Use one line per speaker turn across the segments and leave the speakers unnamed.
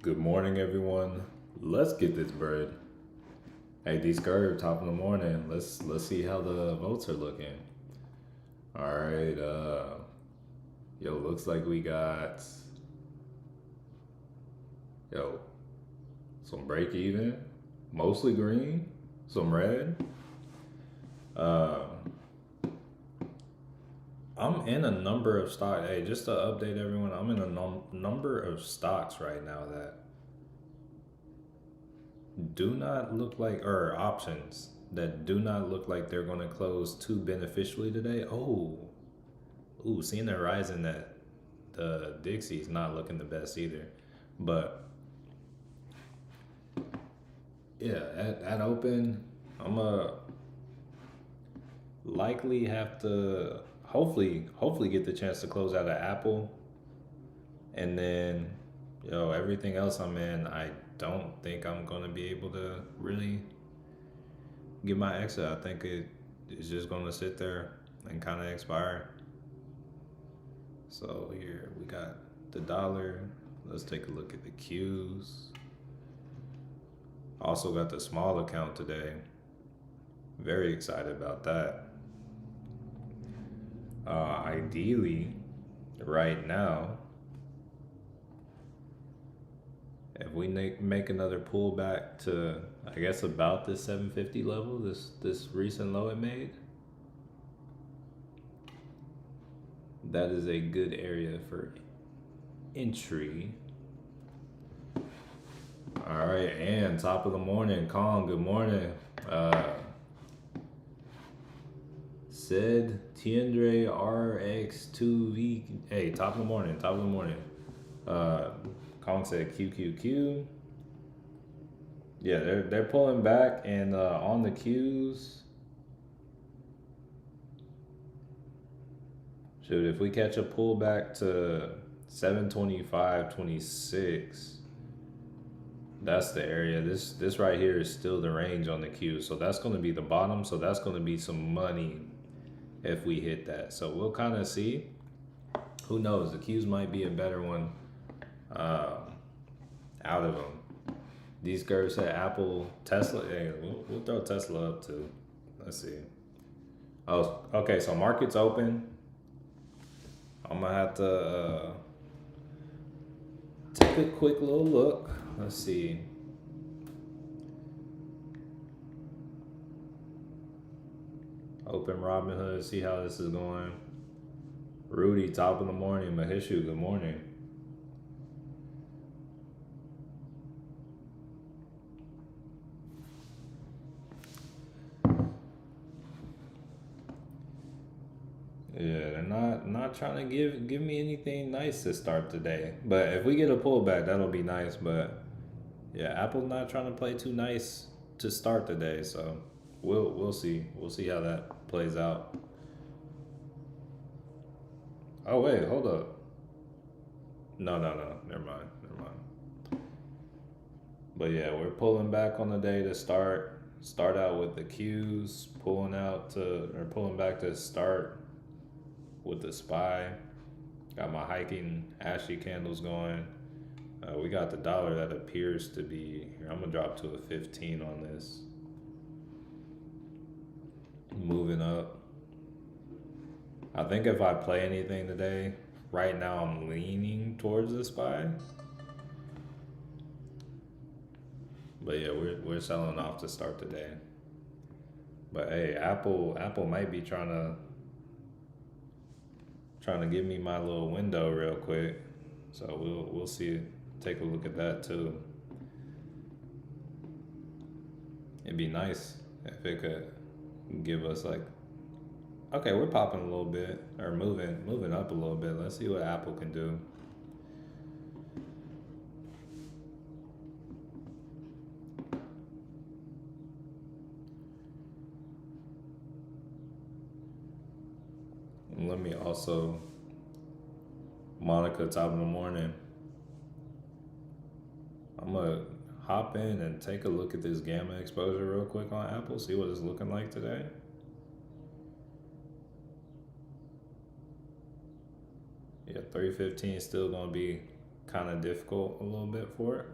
Good morning, everyone. Let's get this bread. Hey, D Scurv, top of the morning. Let's see how the votes are looking. All right. Yo, looks like we got yo some break even, mostly green, some red. Uh, I'm in a number of stocks. Hey, just to update everyone, I'm in a number of stocks right now that do not look like, or options that do not look like they're going to close too beneficially today. Seeing the horizon that the Dixie's not looking the best either. But yeah, at open, I'm a likely have to hopefully get the chance to close out at Apple, and then everything else I'm in, I don't think I'm gonna be able to really get my exit. I think it is just gonna sit there and kind of expire. So here we got the dollar. Let's take a look at the Qs. Also got the small account today. Very excited about that. Ideally, right now, if we make another pullback to, I guess, about this 750 level, this recent low it made, that is a good area for entry. All right, and top of the morning, Kong. Good morning. Said Tiendre RX2V. Hey, top of the morning. Top of the morning. Kong said QQQ. Yeah, they're pulling back, and on the Qs. Shoot, if we catch a pullback to 725.26, that's the area. This right here is still the range on the Q. So that's going to be the bottom. So that's going to be some money if we hit that. So we'll kind of see. Who knows? The Qs might be a better one out of them. These curves said Apple, Tesla. Hey, we'll throw Tesla up too. Let's see. Oh, okay. So market's open. I'm gonna have to take a quick little look. Let's see. Open Robinhood, see how this is going. Rudy, top of the morning. Mahishu, good morning. Yeah, they're not trying to give me anything nice to start today. But if we get a pullback, that'll be nice. But yeah, Apple's not trying to play too nice to start the day, so we'll see. We'll see how that plays out. Oh wait, hold up. No, never mind, never mind. But yeah, we're pulling back on the day to start. Start out with the Qs, pulling back to start with the SPY. Got my hiking ashy candles going. We got the dollar that appears to be here. I'm gonna drop to a 15 on this. Moving up. I think if I play anything today, right now I'm leaning towards the SPY. But yeah, we're selling off to start the day. But hey, Apple might be trying to give me my little window real quick. So we'll see. Take a look at that too. It'd be nice if it could give us like, okay, we're popping a little bit or moving up a little bit. Let's see what Apple can do. And let me also, Monica, top of the morning. I'm gonna hop in and take a look at this gamma exposure real quick on Apple, see what it's looking like today. Yeah, 315 is still gonna be kind of difficult a little bit for it.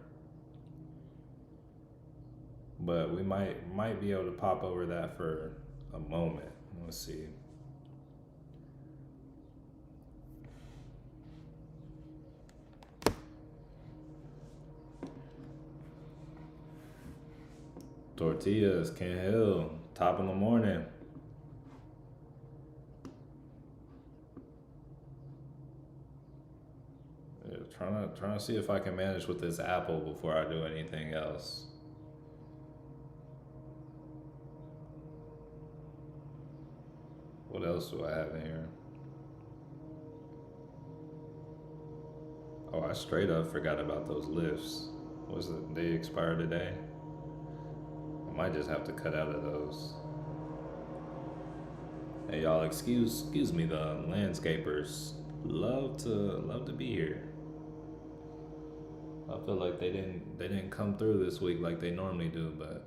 But we might be able to pop over that for a moment. Let's see. Tortillas, Kent Hill, top of the morning. Yeah, trying to see if I can manage with this apple before I do anything else. What else do I have in here? Oh, I straight up forgot about those lifts. Was it they expire today? I might just have to cut out of those. Hey y'all, excuse me, the landscapers love to be here. I feel like they didn't come through this week like they normally do, but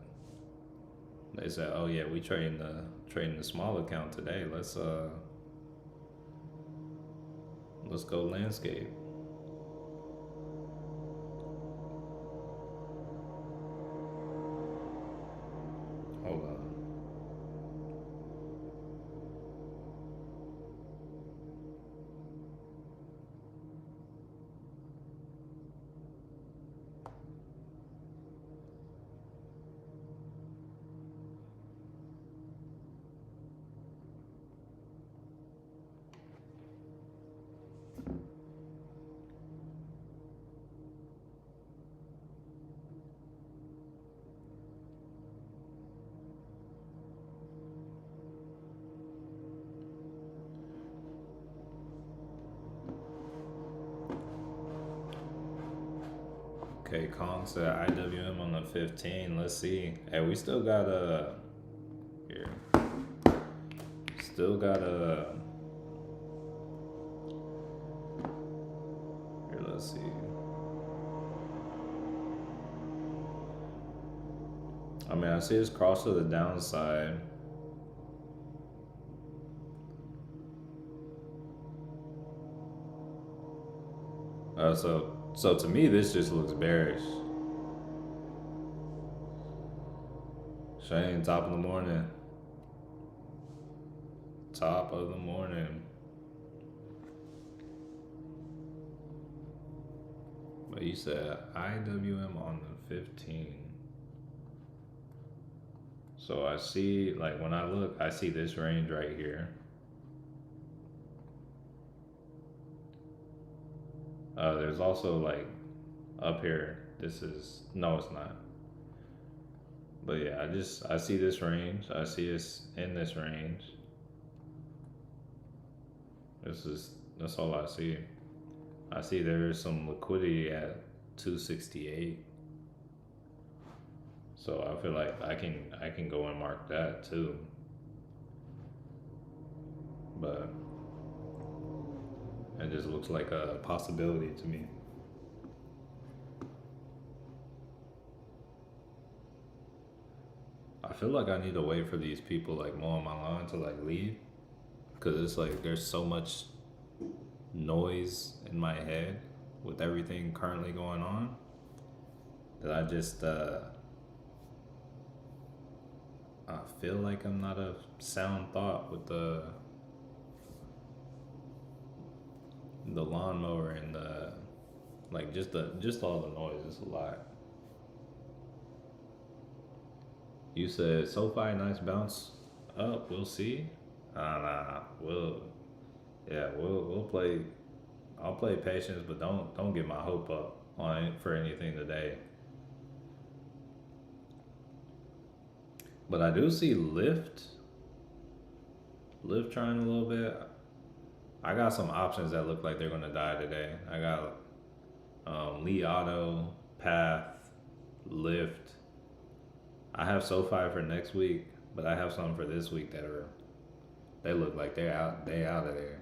they said, oh yeah, we trading the small account today. Let's go landscape. Hold on. Okay, Kong said IWM on the 15. Let's see. Hey, we still got here. Still got here. Let's see. I mean, I see this cross to the downside. So to me, this just looks bearish. Shane, top of the morning. Top of the morning. But you said IWM on the 15. So I see, like when I look, I see this range right here. There's also like up here. This is no, it's not. But yeah, I see this range. I see us in this range. That's all I see. I see there is some liquidity at 268. So I feel like I can go and mark that too. But it just looks like a possibility to me. I feel like I need to wait for these people like mowing my lawn to like leave, because it's like there's so much noise in my head with everything currently going on that I just I feel like I'm not a sound thought with the lawnmower and the like just all the noise. It's a lot. You said SoFi nice bounce up. We'll see. Nah. We'll play. I'll play patience, but don't get my hope up on it for anything today. But I do see Lyft trying a little bit. I got some options that look like they're gonna die today. I got Lee Auto, Path, Lyft. I have SoFi for next week, but I have some for this week they look like they're out of there.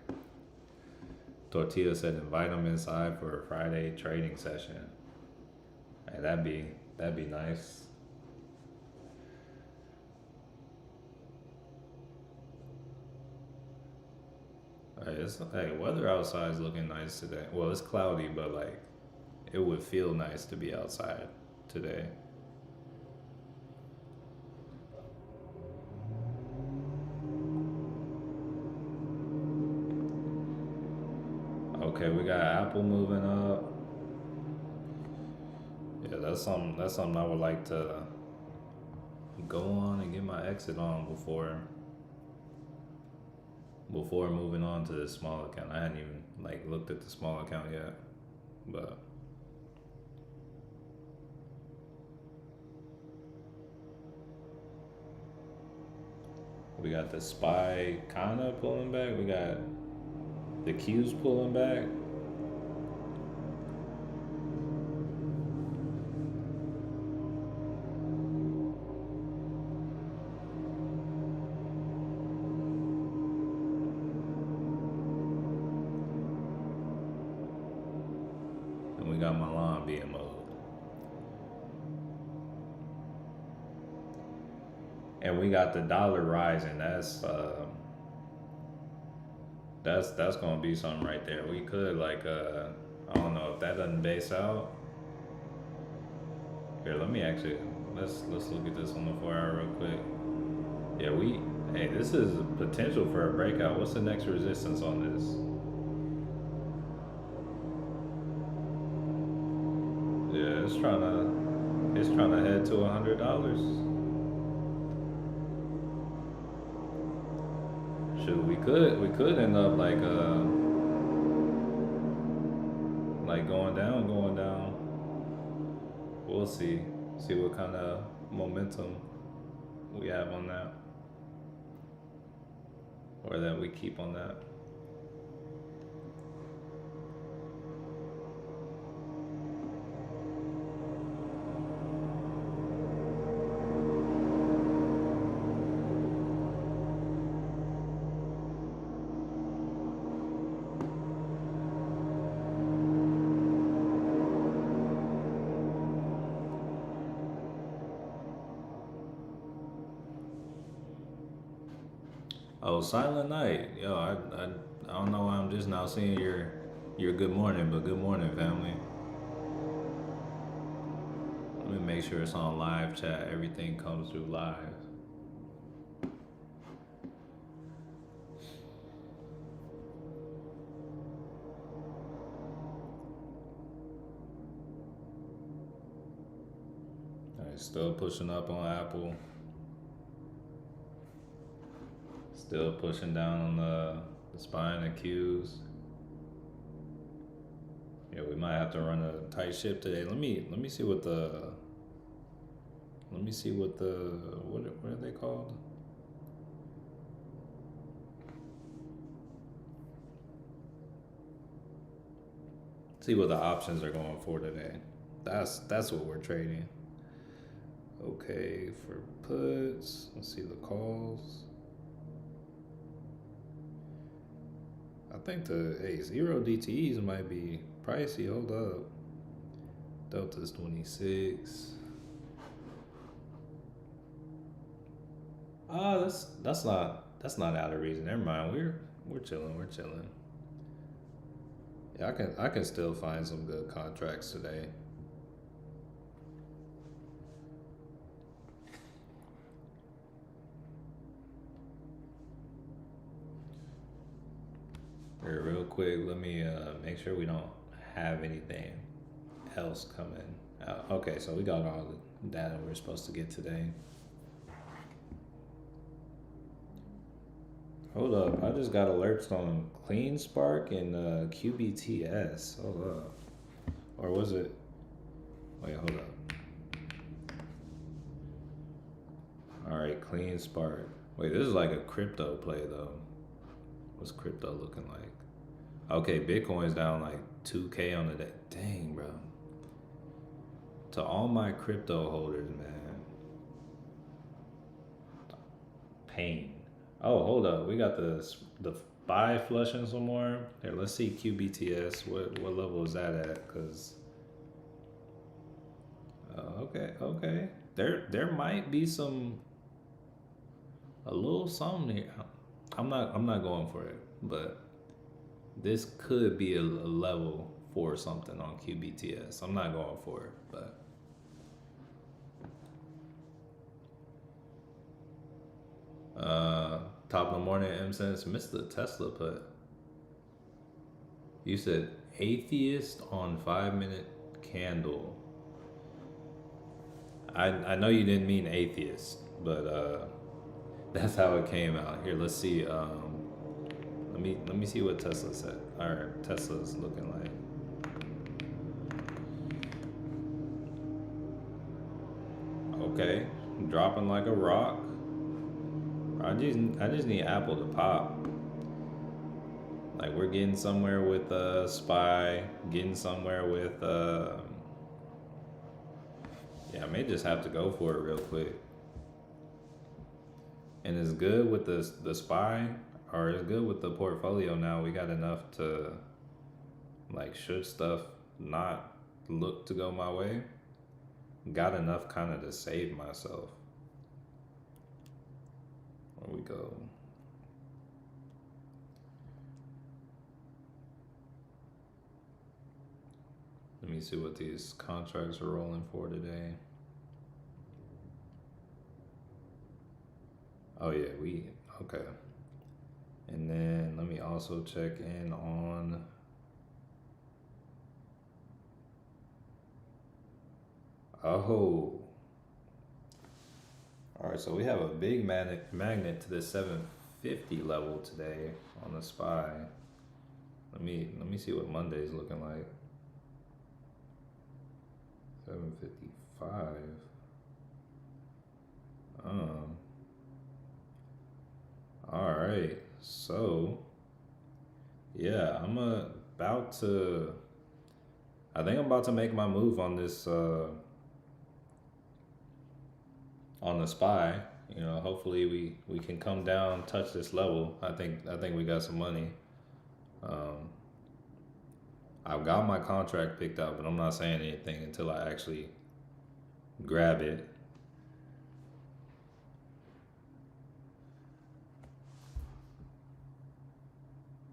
Tortilla said invite them inside for a Friday trading session. Hey, that'd be nice. Hey, weather outside is looking nice today. Well, it's cloudy, but like it would feel nice to be outside today. Okay, we got Apple moving up. Yeah, that's something I would like to go on and get my exit on before moving on to the small account. I hadn't even like looked at the small account yet, but we got the SPY kind of pulling back. We got the Q's pulling back. And we got Milan being moved. And we got the dollar rising. That's gonna be something right there. We could like I don't know if that doesn't base out. Here, let me actually let's look at this on the 4 hour real quick. Yeah, hey, this is potential for a breakout. What's the next resistance on this? Yeah, it's trying to head to $100. Shoot, we could end up like going down. We'll see what kind of momentum we have on that, or that we keep on that. Oh, Silent Night. Yo, I don't know why I'm just now seeing your good morning, but good morning, family. Let me make sure it's on live chat. Everything comes through live. All right, still pushing up on Apple. Still pushing down on the spine and Qs. Yeah, we might have to run a tight ship today. Let me see what what are they called? See what the options are going for today. That's what we're trading. Okay, for puts, let's see the calls. I think the zero DTEs might be pricey. Hold up. Delta's 26. That's not out of reason. Never mind. We're chilling. We're chilling. Yeah, I can still find some good contracts today. Here, real quick, let me make sure we don't have anything else coming out. Okay, so we got all the data we're supposed to get today. Hold up, I just got alerts on Clean Spark and QBTS. Hold up. Or was it? Wait, hold up. Alright, Clean Spark. Wait, this is like a crypto play though. What's crypto looking like? Okay, Bitcoin's down like 2K on the day. Dang, bro. To all my crypto holders, man. Pain. Oh, hold up. We got the buy flushing some more. Here, let's see QBTS. What level is that at? Cause okay. There might be a little something here. I'm not going for it, but this could be a level 4 something on QBTS. I'm not going for it, but top of the morning, M Sense missed the Tesla put. You said atheist on 5-minute candle. I know you didn't mean atheist, but that's how it came out. Here, let's see. Let me see what Tesla said. Or Tesla's looking like. Okay, dropping like a rock. I just need Apple to pop. Like we're getting somewhere with Spy, getting somewhere with yeah, I may just have to go for it real quick. And it's good with the Spy, or it's good with the portfolio now. We got enough to, like, should stuff not look to go my way, got enough kind of to save myself. Where we go. Let me see what these contracts are rolling for today. Oh yeah, okay. And then let me also check in on all right, so we have a big magnet to the 750 level today on the SPY. Let me see what Monday's looking like. 755. All right. So, yeah, I think I'm about to make my move on this on the SPY. You know, hopefully we can come down, touch this level. I think we got some money. I've got my contract picked up, but I'm not saying anything until I actually grab it.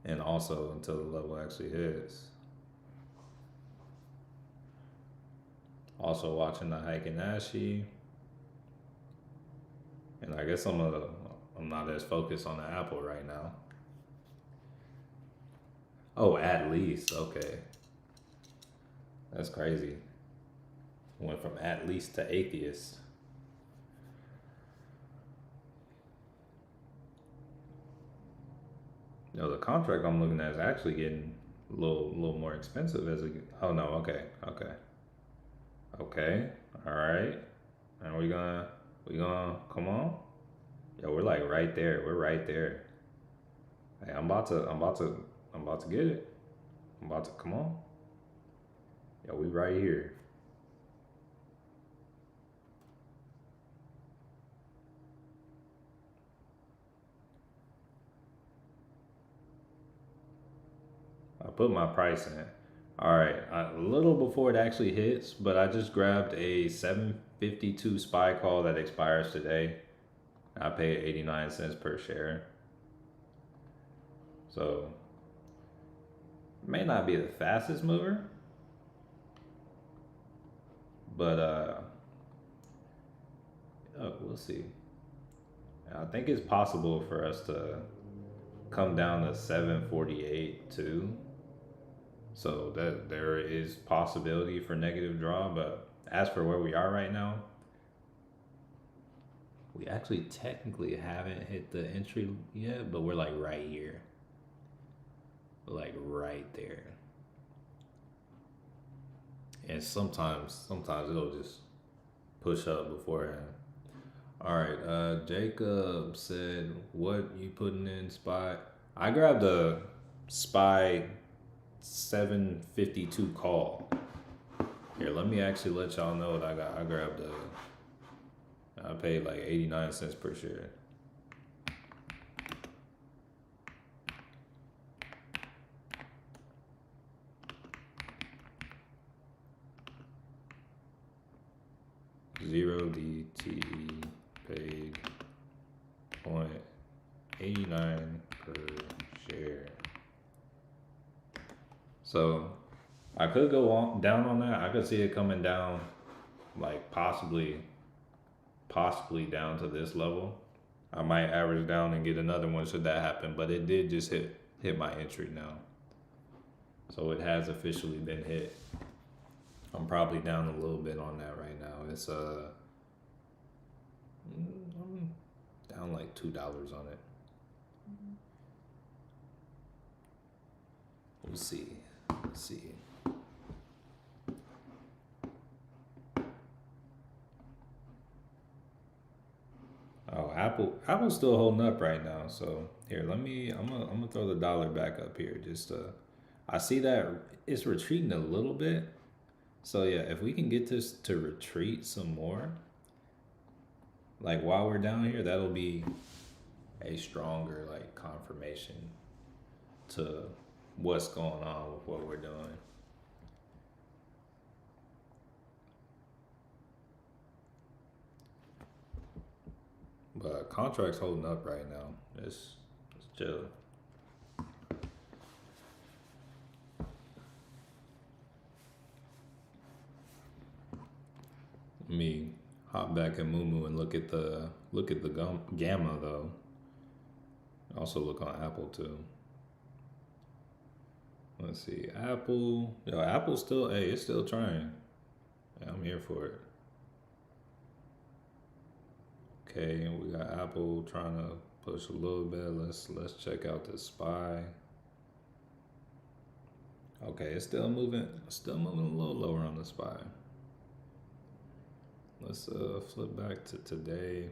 And also until the level actually hits. Also watching the Hike and Ashy. And I guess I'm not as focused on the Apple right now. Oh, at least. Okay. That's crazy. Went from at least to atheist. No, the contract I'm looking at is actually getting a little more expensive as it. Oh no, okay. All right. And we gonna come on. Yo, we're like right there. We're right there. Hey, I'm about to get it. I'm about to come on. Yo, we right here. I put my price in. All right, a little before it actually hits, but I just grabbed a 752 SPY call that expires today. I paid 89 cents per share. So, may not be the fastest mover, but we'll see. I think it's possible for us to come down to 748 too. So that there is possibility for negative draw, but as for where we are right now, we actually technically haven't hit the entry yet, but we're like right here. We're like right there. And sometimes it'll just push up beforehand. All right, Jacob said, what you putting in SPY? I grabbed a SPY 752 call. Here, let me actually let y'all know what I got. I paid like 89 cents per share. Zero DT paid 0.89 per share. So I could go on down on that. I could see it coming down, like possibly down to this level. I might average down and get another one should that happen. But it did just hit my entry now, so it has officially been hit. I'm probably down a little bit on that right now. It's I'm down like $2 on it. We'll see. Let's see. Oh, Apple's still holding up right now. So here, I'm gonna throw the dollar back up here. I see that it's retreating a little bit. So yeah, if we can get this to retreat some more, like while we're down here, that'll be a stronger like confirmation to what's going on with what we're doing. But contracts holding up right now. It's chill. Let me hop back in Mumu and look at the gamma though. Also look on Apple too. Let's see, Apple. Yo, Apple's still. Hey, it's still trying. Yeah, I'm here for it. Okay, and we got Apple trying to push a little bit. Let's check out the SPY. Okay, it's still moving. Still moving a little lower on the SPY. Let's flip back to today.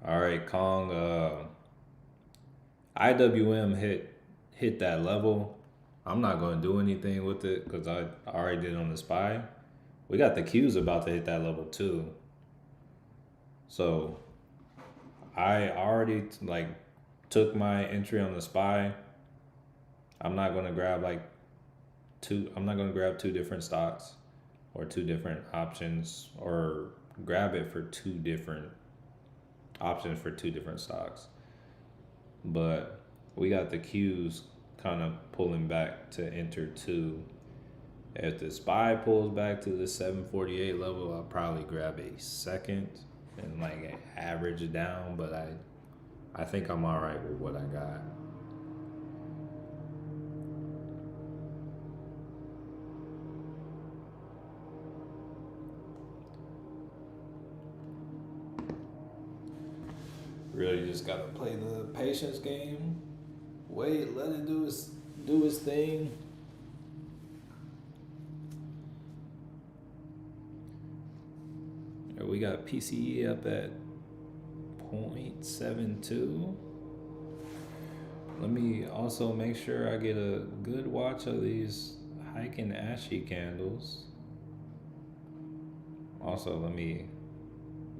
All right, Kong. IWM hit that level. I'm not going to do anything with it because I already did on the SPY. We got the Qs about to hit that level too. So I already like took my entry on the SPY. I'm not going to grab I'm not going to grab two different stocks or two different options or grab it for two different options for two different stocks. But we got the Qs kind of pulling back to enter two. If the SPY pulls back to the 748 level, I'll probably grab a second and like average it down. But I think I'm all right with what I got. Really just gotta play the patience game. Wait, let it do its thing. We got PCE up at 0.72. Let me also make sure I get a good watch of these hiking ashy candles. Also, let me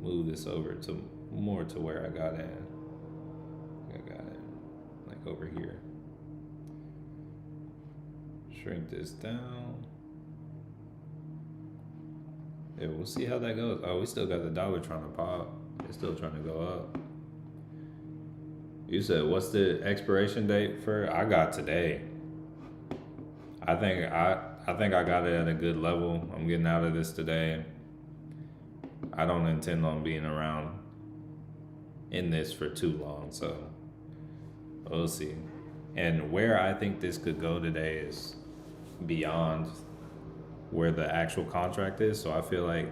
move this over to more to where I got it. I got it like over here. Shrink this down. Yeah, we'll see how that goes. Oh, we still got the dollar trying to pop. It's still trying to go up. You said what's the expiration date for? I got today. I think I got it at a good level. I'm getting out of this today. I don't intend on being around in this for too long, so we'll see. And where I think this could go today is beyond where the actual contract is. So I feel like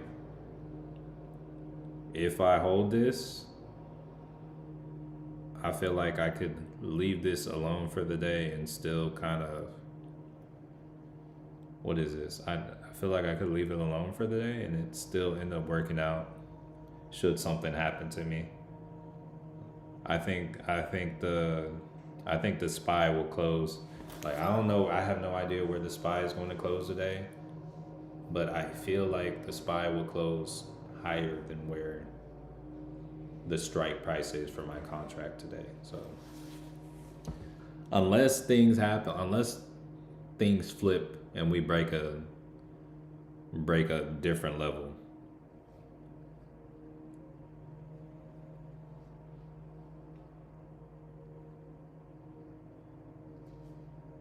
if I hold this, I feel like I could leave this alone for the day and still kind of, what is this? I feel like I could leave it alone for the day and it still end up working out should something happen to me. I think the SPY will close. Like I don't know, I have no idea where the SPY is going to close today, but I feel like the SPY will close higher than where the strike price is for my contract today. So unless things happen, unless things flip and we break a different level.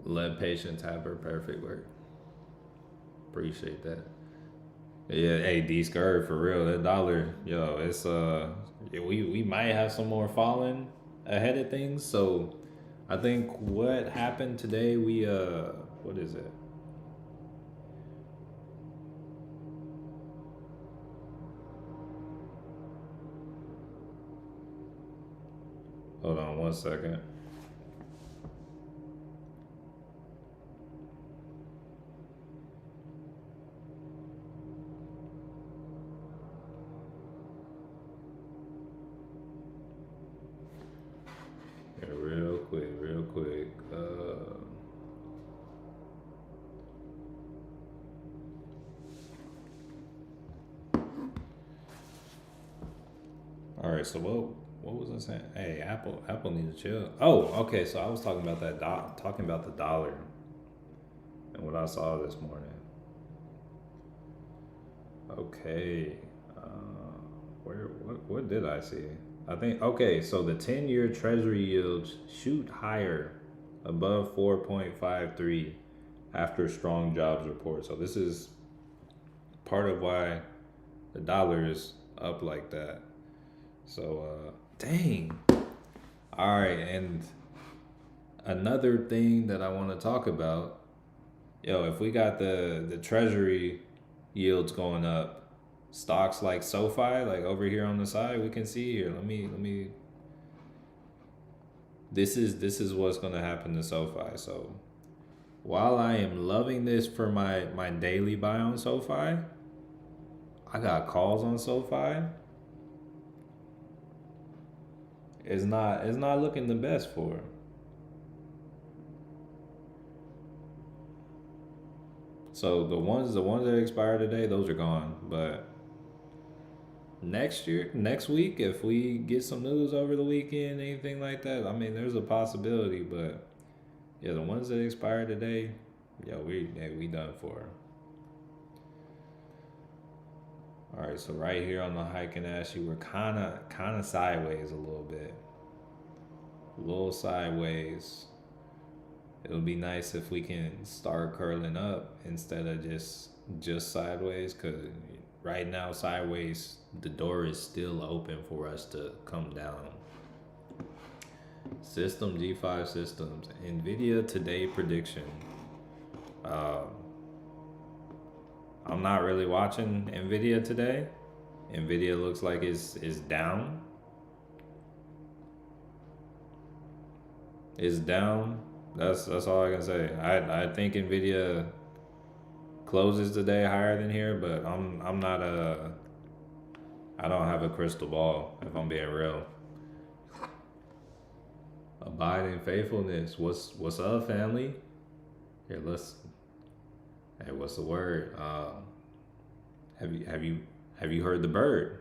Let patience have her perfect work. Appreciate that. Yeah, hey, D Scurry for real. That dollar, yo, it's yeah, we might have some more falling ahead of things. So I think what happened today, we what is it? Hold on one second. Yeah, real quick, real quick. All right. So what was I saying? Hey, Apple needs to chill. Oh, okay. So I was talking about talking about the dollar and what I saw this morning. Okay. Where what did I see? I think okay, so the 10-year treasury yields shoot higher above 4.53 after strong jobs report. So this is part of why the dollar is up like that. So dang. All right, and another thing that I want to talk about, yo, if we got the treasury yields going up, stocks like SoFi, like over here on the side, we can see here. Let me. This is what's gonna happen to SoFi. So while I am loving this for my daily buy on SoFi, I got calls on SoFi. It's not looking the best for it. So the ones that expire today, those are gone. But next week, if we get some news over the weekend, anything like that, I mean, there's a possibility. But yeah, the ones that expire today, yeah, we done for. All right, so right here on the hike and Ashy, we're kind of sideways a little sideways. It'll be nice if we can start curling up instead of just sideways, because right now sideways the door is still open for us to come down. System G5 systems, Nvidia today prediction. Um, I'm not really watching Nvidia today. Nvidia looks like is down. It's down. That's all I can say. I think Nvidia closes the day higher than here, but I'm not a I don't have a crystal ball if I'm being real. Abide in faithfulness. What's up, family? Here, let's. Hey, what's the word? Have you heard the bird?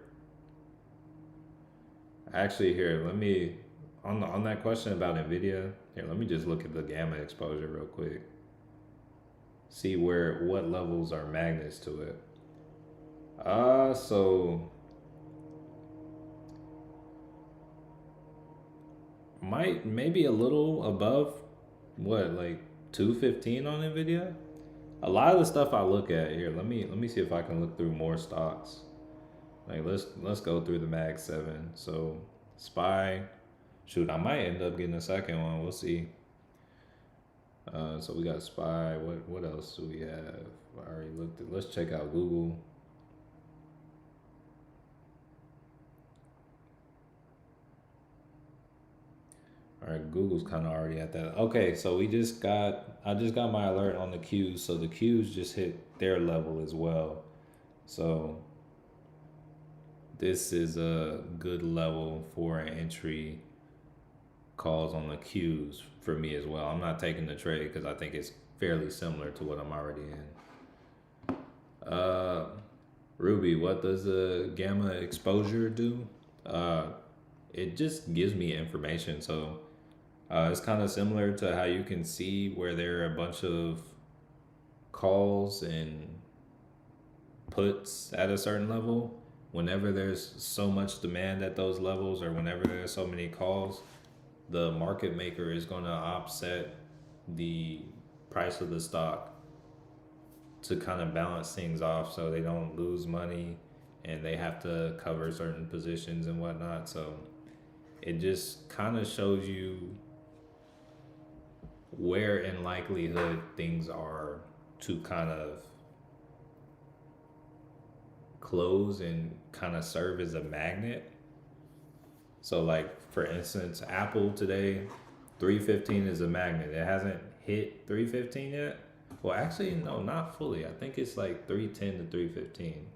Actually, here let me on that question about Nvidia. Here, let me just look at the gamma exposure real quick. See what levels are magnets to it. So might maybe a little above what like 215 on Nvidia. A lot of the stuff I look at here. Let me see if I can look through more stocks. Like let's go through the Mag 7. So SPY, shoot, I might end up getting a second one. We'll see. So we got SPY. What else do we have? I already looked at. Let's check out Google. All right, Google's kind of already at that. Okay, so I just got my alert on the Qs. So the Qs just hit their level as well. So this is a good level for an entry calls on the Qs for me as well. I'm not taking the trade because I think it's fairly similar to what I'm already in. Ruby, what does the gamma exposure do? Uh, it just gives me information. So it's kind of similar to how you can see where there are a bunch of calls and puts at a certain level. Whenever there's so much demand at those levels, or whenever there's so many calls, the market maker is going to offset the price of the stock to kind of balance things off so they don't lose money and they have to cover certain positions and whatnot. So it just kind of shows you where in likelihood things are to kind of close and kind of serve as a magnet. So like for instance, Apple today, 315 is a magnet. It hasn't hit 315 yet. Well, actually, no, not fully. I think it's like 310 to 315.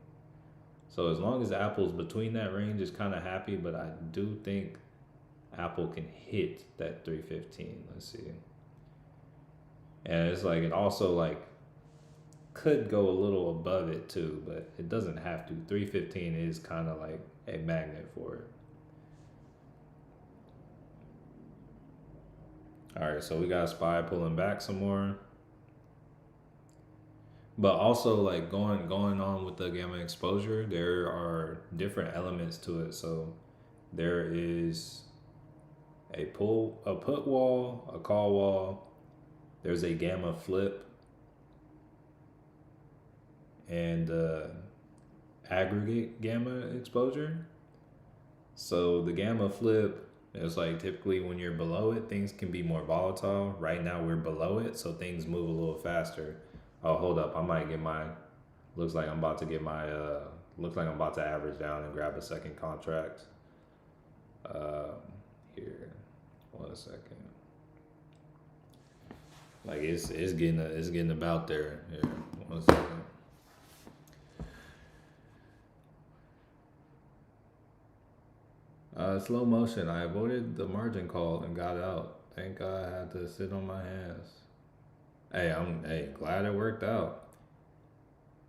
So as long as Apple's between that range, it's kind of happy. But I do think Apple can hit that 315. Let's see. And it's like it also like could go a little above it too, but it doesn't have to. 315 is kind of like a magnet for it. All right, so we got SPY pulling back some more. But also like going on with the gamma exposure, there are different elements to it. So there is a put wall, a call wall. There's a gamma flip and aggregate gamma exposure. So the gamma flip is like typically when you're below it, things can be more volatile. Right now we're below it, so things move a little faster. Oh, hold up. I might get my, looks like I'm about to get my, looks like I'm about to average down and grab a second contract. Here, 1 second. Like it's getting about there. Here, 1 second. Slow motion. I avoided the margin call and got out. Thank God I had to sit on my hands. Hey, I'm glad it worked out.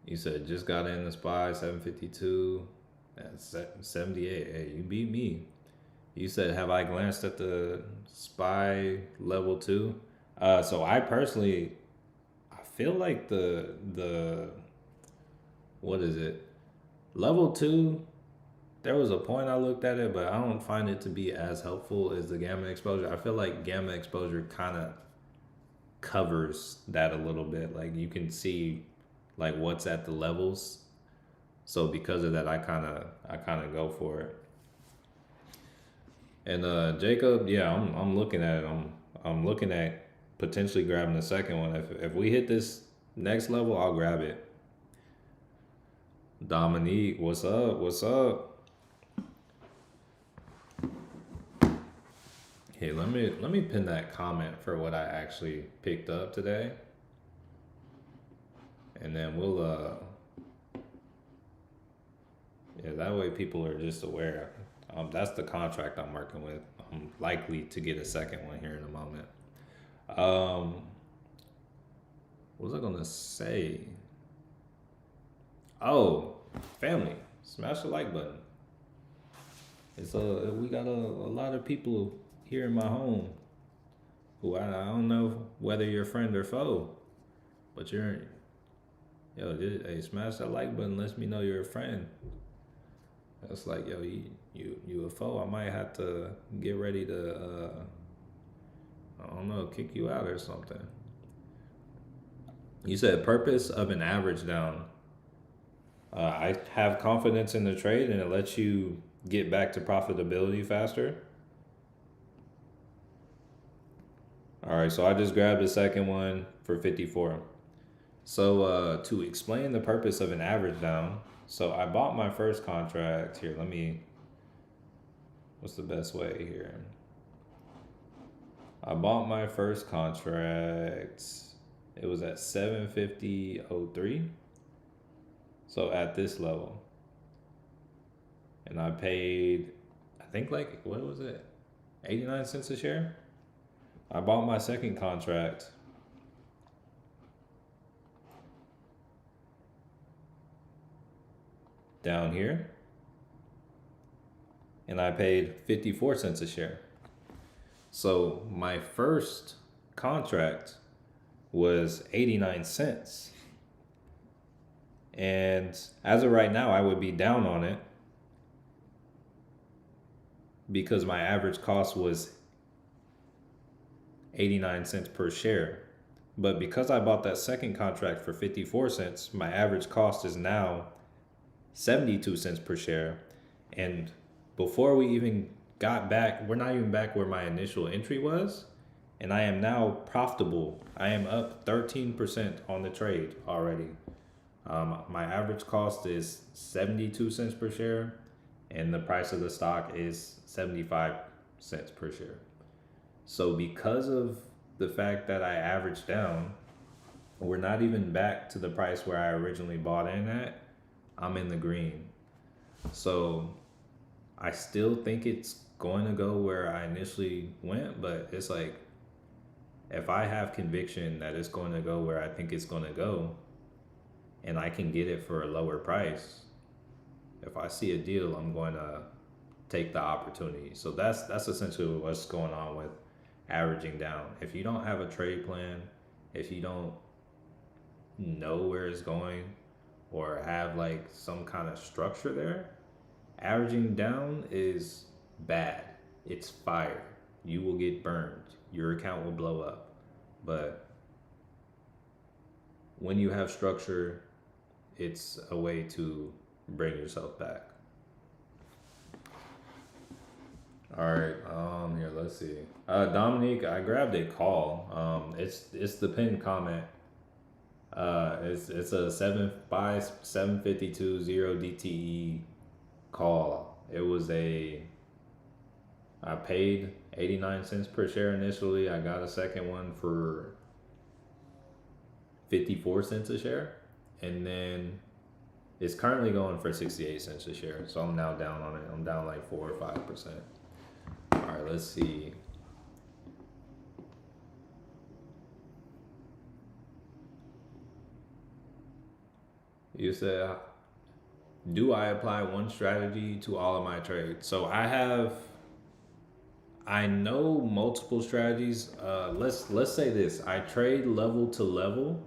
You said just got in the SPY 752 and 78. Hey, you beat me. You said have I glanced at the SPY level 2? So I personally, I feel like the what is it? Level 2. There was a point I looked at it, but I don't find it to be as helpful as the gamma exposure. I feel like gamma exposure kind of covers that a little bit. Like you can see like what's at the levels. So because of that, I kind of go for it. And Jacob, yeah, I'm looking at it. I'm looking at potentially grabbing the second one. If we hit this next level, I'll grab it. Dominique, what's up? What's up? Hey, let me pin that comment for what I actually picked up today. And then we'll yeah, that way people are just aware. That's the contract I'm working with. I'm likely to get a second one here in a moment. What was I gonna say? Oh, family, smash the like button. It's we got a lot of people here in my home who I don't know whether you're friend or foe, but hey, smash that like button. Lets me know you're a friend. That's like, yo, you a foe. I might have to get ready to, I don't know, kick you out or something. You said purpose of an average down. I have confidence in the trade and it lets you get back to profitability faster. All right, so I just grabbed the second one for 54. So to explain the purpose of an average down, so I bought my first contract here. What's the best way here? I bought my first contract. It was at 750.03. So at this level. And I paid, I think like, what was it? 89 cents a share? I bought my second contract down here. And I paid 54 cents a share. So my first contract was 89 cents. And as of right now, I would be down on it because my average cost was 89 cents per share. But because I bought that second contract for 54 cents, my average cost is now 72 cents per share. And before we even got back, we're not even back where my initial entry was. And I am now profitable. I am up 13% on the trade already. My average cost is 72 cents per share, and the price of the stock is 75 cents per share. So, because of the fact that I averaged down, we're not even back to the price where I originally bought in at. I'm in the green. So, I still think it's going to go where I initially went, but it's like if I have conviction that it's going to go where I think it's going to go and I can get it for a lower price, if I see a deal, I'm going to take the opportunity. So that's essentially what's going on with averaging down. If you don't have a trade plan, if you don't know where it's going or have like some kind of structure there, averaging down is bad. It's fire. You will get burned. Your account will blow up. But when you have structure, it's a way to bring yourself back. All right, here, let's see. Dominique, I grabbed a call. It's the pinned comment. It's a 752 DTE call. I paid 89 cents per share initially. I got a second one for 54 cents a share. And then it's currently going for 68 cents a share. So I'm now down on it. I'm down like 4 or 5%. All right, let's see. You said, do I apply one strategy to all of my trades? So I know multiple strategies. Let's say this. I trade level to level,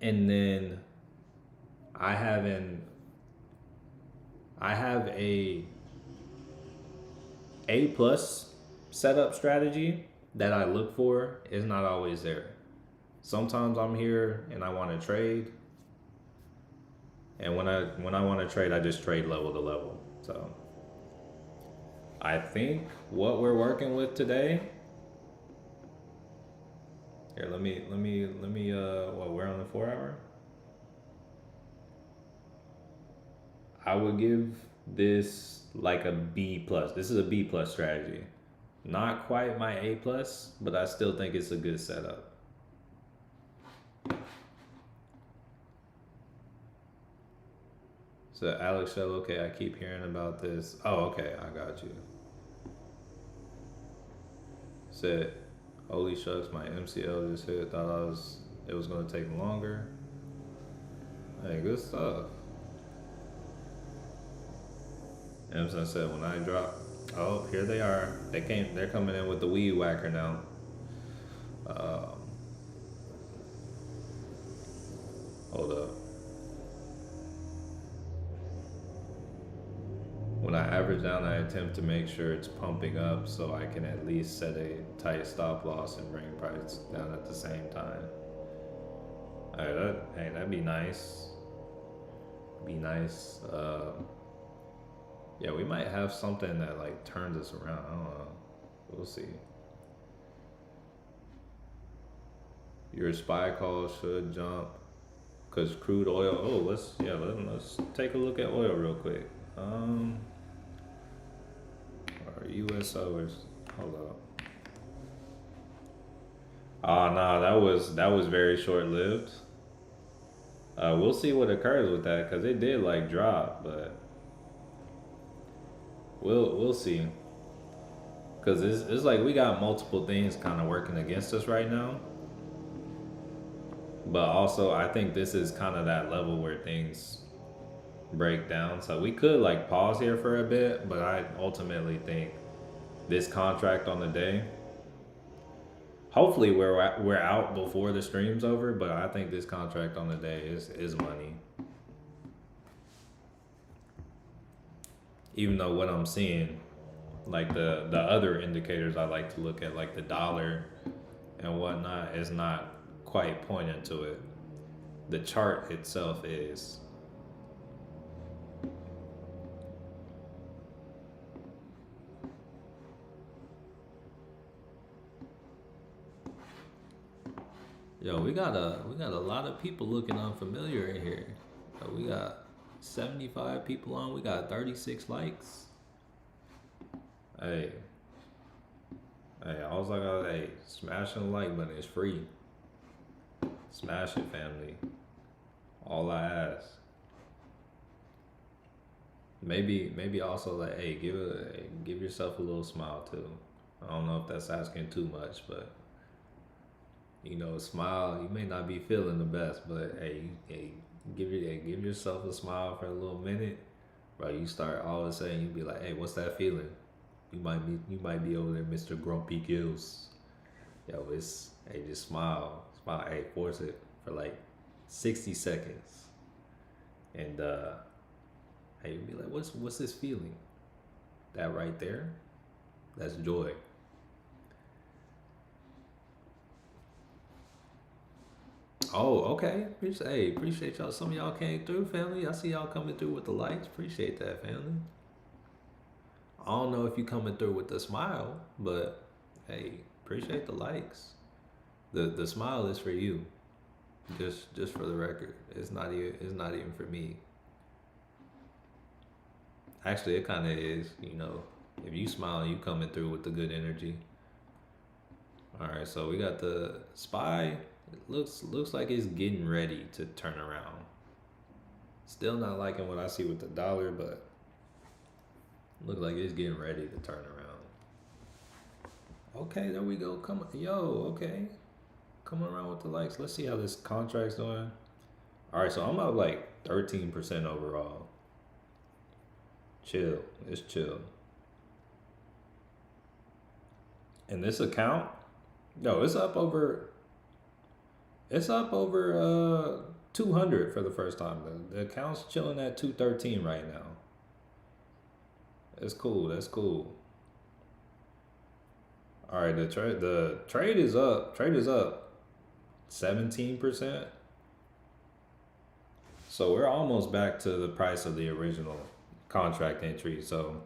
and then I have a plus setup strategy that I look for is not always there. Sometimes I'm here and I want to trade, and when I want to trade, I just trade level to level. So I think what we're working with today. Here, let me. We're on the 4 hour. I would give this like a B plus. This is a B plus strategy. Not quite my A plus, but I still think it's a good setup. So Alex said, okay, I keep hearing about this. Oh, okay, I got you. Said, holy shucks, my MCL just hit. Thought it was gonna take longer. Hey, good stuff. Emerson said, when I drop, oh, here they are. They're coming in with the weed whacker now. Hold up. When I average down, I attempt to make sure it's pumping up so I can at least set a tight stop loss and bring price down at the same time. All right, that'd be nice. Be nice. Yeah, we might have something that like turns us around. I don't know. We'll see. Your SPY call should jump because crude oil. Oh, let's take a look at oil real quick. Or USOs. Hold up. Oh no, that was very short lived. We'll see what occurs with that because it did like drop, but we'll see. Because it's like we got multiple things kind of working against us right now. But also, I think this is kind of that level where things break down. So we could like pause here for a bit, but I ultimately think this contract on the day, hopefully we're out before the stream's over, but I think this contract on the day is money. Even though what I'm seeing, like the other indicators I like to look at, like the dollar and whatnot is not quite pointing to it. The chart itself is. Yo, we got a lot of people looking unfamiliar in here. We got 75 people on. We got 36 likes. Hey, I was like, hey, smashing the like button is free. Smash it, family. All I ask. Maybe also like, hey, give yourself a little smile too. I don't know if that's asking too much, but smile. You may not be feeling the best, but hey, give yourself a smile for a little minute, bro. You start all of a sudden you be like, hey, what's that feeling? You might be over there, Mr. Grumpy Gills. Yo, hey, just smile, hey, force it for like 60 seconds, and hey, you be like, what's this feeling? That right there, that's joy. Oh, okay. Appreciate y'all. Some of y'all came through, family. I see y'all coming through with the likes. Appreciate that, family. I don't know if you coming through with the smile, but hey, appreciate the likes. The smile is for you. Just for the record. It's not even for me. Actually, it kind of is, If you smile, you coming through with the good energy. All right, so we got the SPY. It looks like it's getting ready to turn around. Still not liking what I see with the dollar, but look like it's getting ready to turn around. Okay, there we go. Come on, yo, okay. Coming around with the likes. Let's see how this contract's doing. All right, so I'm up like 13% overall. Chill. It's chill. And this account, no, it's up over 200 for the first time. The account's chilling at 213 right now. That's cool. That's cool. All right, the trade is up. Trade is up 17%. So we're almost back to the price of the original contract entry. So,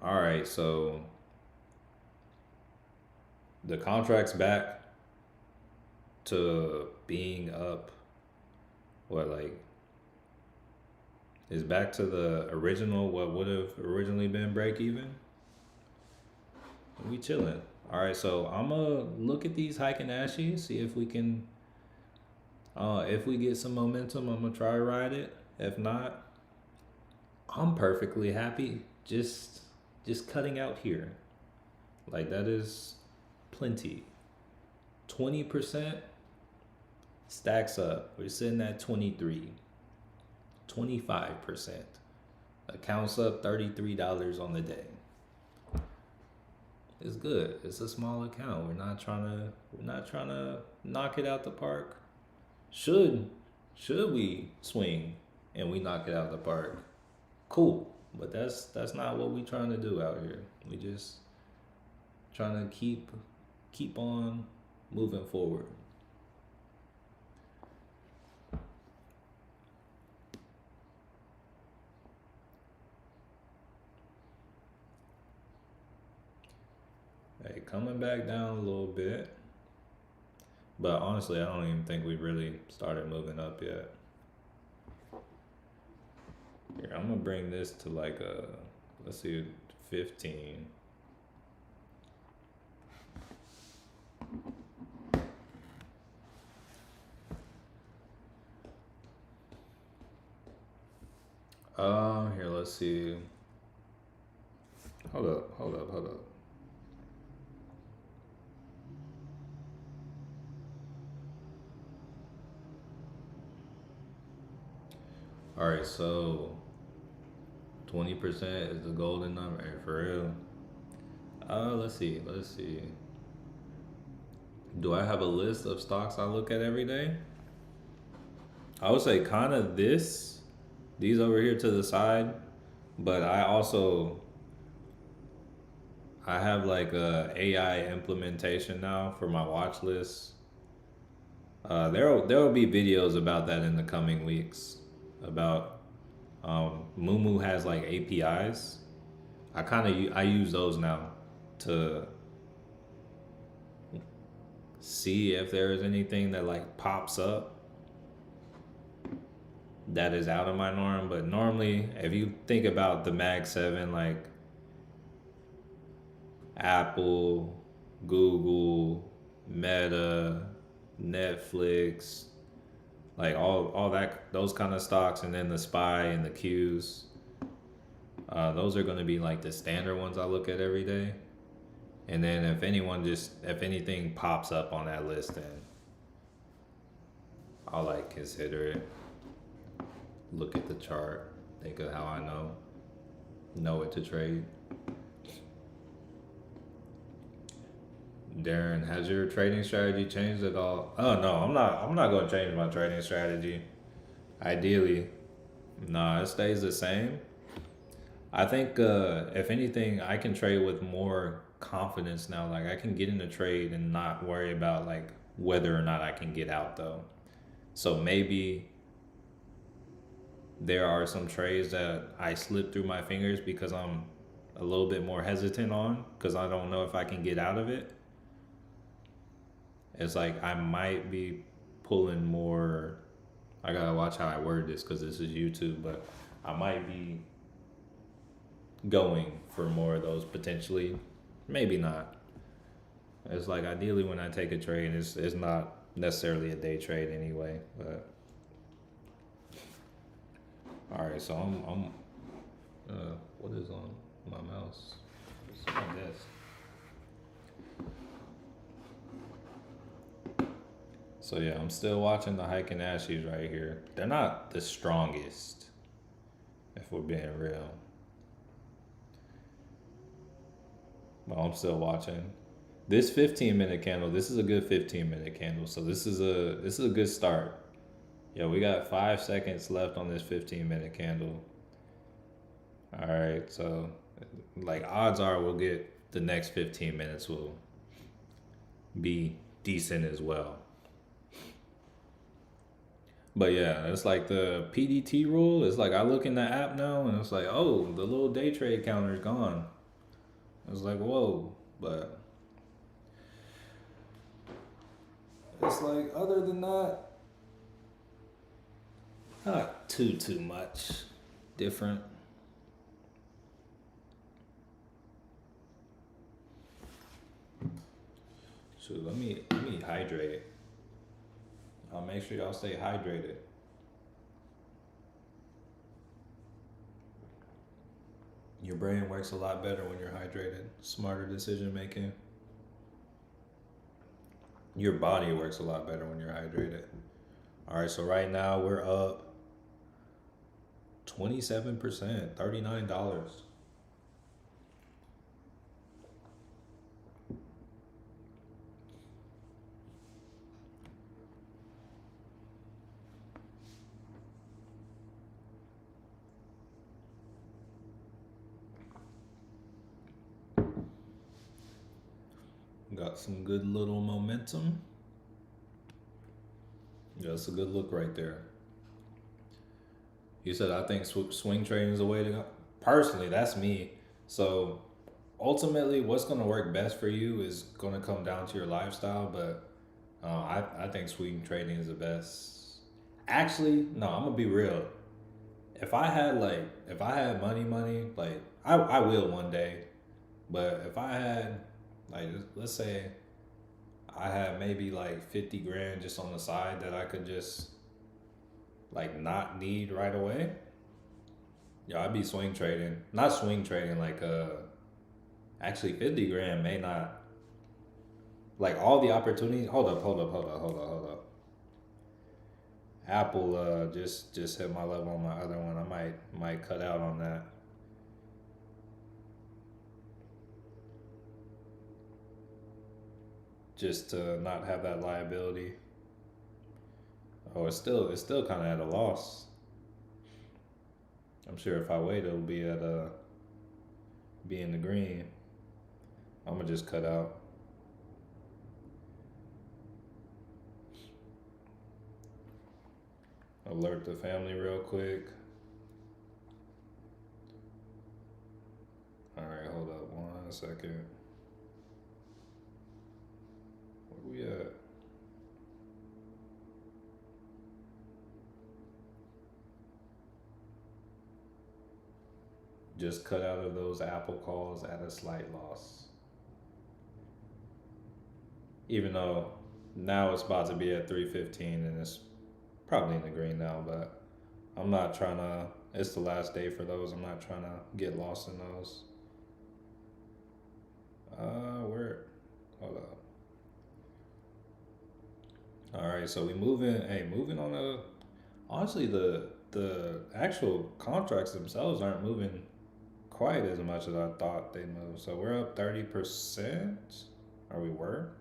all right, so the contract's back to being up. What, like, is back to the original, what would have originally been break even? We chilling. All right, so I'm gonna look at these Heiken Ashies, see if we can, if we get some momentum, I'm gonna try ride it. If not, I'm perfectly happy just cutting out here. Like, that is plenty. 20% stacks up. We're sitting at 23. 25%. Accounts up $33 on the day. It's good. It's a small account. We're not trying to knock it out the park. Should we swing and we knock it out the park? Cool. But that's not what we trying to do out here. We just trying to keep on moving forward. Hey, coming back down a little bit. But honestly, I don't even think we really started moving up yet. Here, I'm gonna bring this to like let's see, 15. Here, let's see. Hold up. All right, so 20% is the golden number, and for real. Let's see. Do I have a list of stocks I look at every day? I would say kind of these over here to the side, but I also I have like a AI implementation now for my watch list. There will be videos about that in the coming weeks. About Mumu has like APIs. I use those now to see if there is anything that like pops up that is out of my norm. But normally, if you think about the Mag 7, like Apple, Google, Meta, Netflix, like all that those kind of stocks, and then the SPY and the Qs. Those are going to be like the standard ones I look at every day. And then if anything pops up on that list, then I'll like consider it. Look at the chart, think of how I know what to trade. Darren, has your trading strategy changed at all? Oh no, I'm not going to change my trading strategy. Ideally, nah, it stays the same. I think if anything, I can trade with more confidence now. Like I can get in a trade and not worry about like whether or not I can get out though. So maybe there are some trades that I slip through my fingers because I'm a little bit more hesitant on because I don't know if I can get out of it. It's like I might be pulling more. I gotta watch how I word this because this is YouTube, but I might be going for more of those potentially. Maybe not. It's like ideally when I take a trade, it's not necessarily a day trade anyway. But all right, so I'm what is on my mouse? It's on my desk. So yeah, I'm still watching the Hike and Ashes right here. They're not the strongest, if we're being real. But I'm still watching. This 15-minute candle, this is a good 15-minute candle. So this is a good start. Yeah, we got 5 seconds left on this 15-minute candle. All right, so like odds are we'll get the next 15 minutes will be decent as well. But yeah, it's like the PDT rule. It's like I look in the app now and it's like, oh, the little day trade counter is gone. It's like, whoa. But it's like, other than that, not too much different. So let me hydrate. I'll make sure y'all stay hydrated. Your brain works a lot better when you're hydrated. Smarter decision making. Your body works a lot better when you're hydrated. All right, so right now we're up 27%, $39. Got some good little momentum. Yeah, that's a good look right there. You said I think swing trading is the way to go. Personally, that's me. So ultimately, what's going to work best for you is going to come down to your lifestyle. But I think swing trading is the best. Actually, no, I'm gonna be real. If I had money, like I will one day. But if I had like let's say I had maybe like 50 grand just on the side that I could just like not need right away. Yeah, I'd be swing trading. Not swing trading like actually 50 grand may not like all the opportunities. Hold up. Apple just hit my level on my other one. I might cut out on that. Just to not have that liability. Oh, it's still kind of at a loss. I'm sure if I wait, it'll be in the green. I'm gonna just cut out. Alert the family real quick. All right, hold up 1 second. Where we at? Just cut out of those Apple calls at a slight loss. Even though now it's about to be at 3:15 and it's probably in the green now, but I'm not trying to. It's the last day for those. I'm not trying to get lost in those. Where? Hold up. All right, so we moving. Hey, moving on the. Honestly, the actual contracts themselves aren't moving quite as much as I thought they'd move. So we're up 30%. Or we were.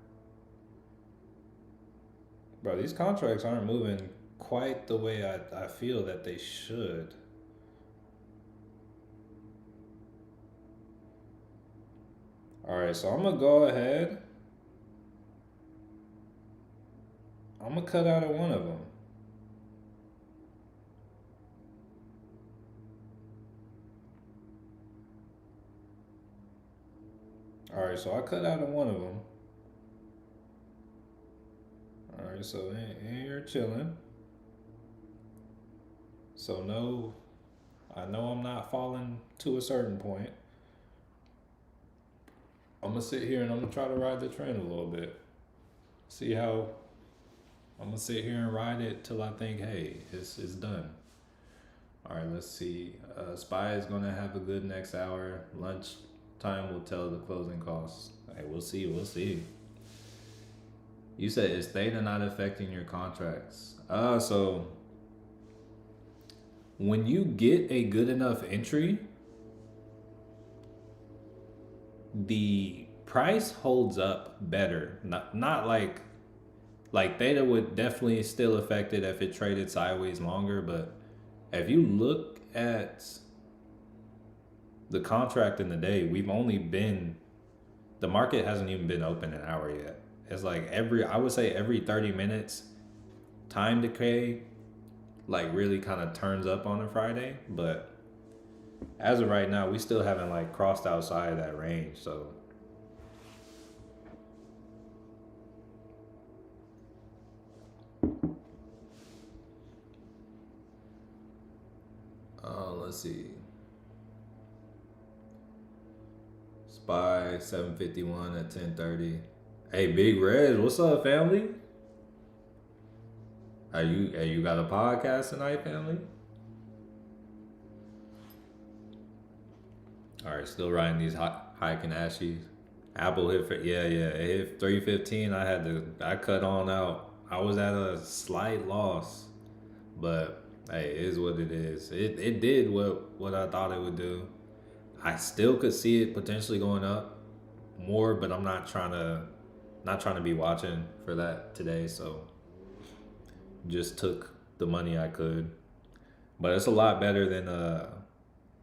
Bro, these contracts aren't moving quite the way I feel that they should. All right, so I'm gonna go ahead. I'm gonna cut out of one of them. All right, so I cut out of one of them. All right, so in you're chilling. So no, I know I'm not falling to a certain point. I'm gonna sit here and I'm gonna try to ride the train a little bit. See how I'm gonna sit here and ride it till I think, hey, it's done. All right, let's see. Spy is gonna have a good next hour. Lunch time will tell the closing costs. Hey, we'll see. We'll see. You said is theta not affecting your contracts? So when you get a good enough entry, the price holds up better. Not like theta would definitely still affect it if it traded sideways longer, but if you look at the contract in the day, we've only been the market hasn't even been open an hour yet. It's like I would say every 30 minutes, time decay like really kind of turns up on a Friday, but as of right now, we still haven't like crossed outside of that range. So let's see. Spy 751 at 10:30. Hey, Big Reg, what's up, family? You got a podcast tonight, family? All right, still riding these hike and ashies. Apple hit for it hit 3:15. I cut on out. I was at a slight loss, but hey, it is what it is. It did what I thought it would do. I still could see it potentially going up more, but I'm not trying to be watching for that today, so just took the money I could. But it's a lot better than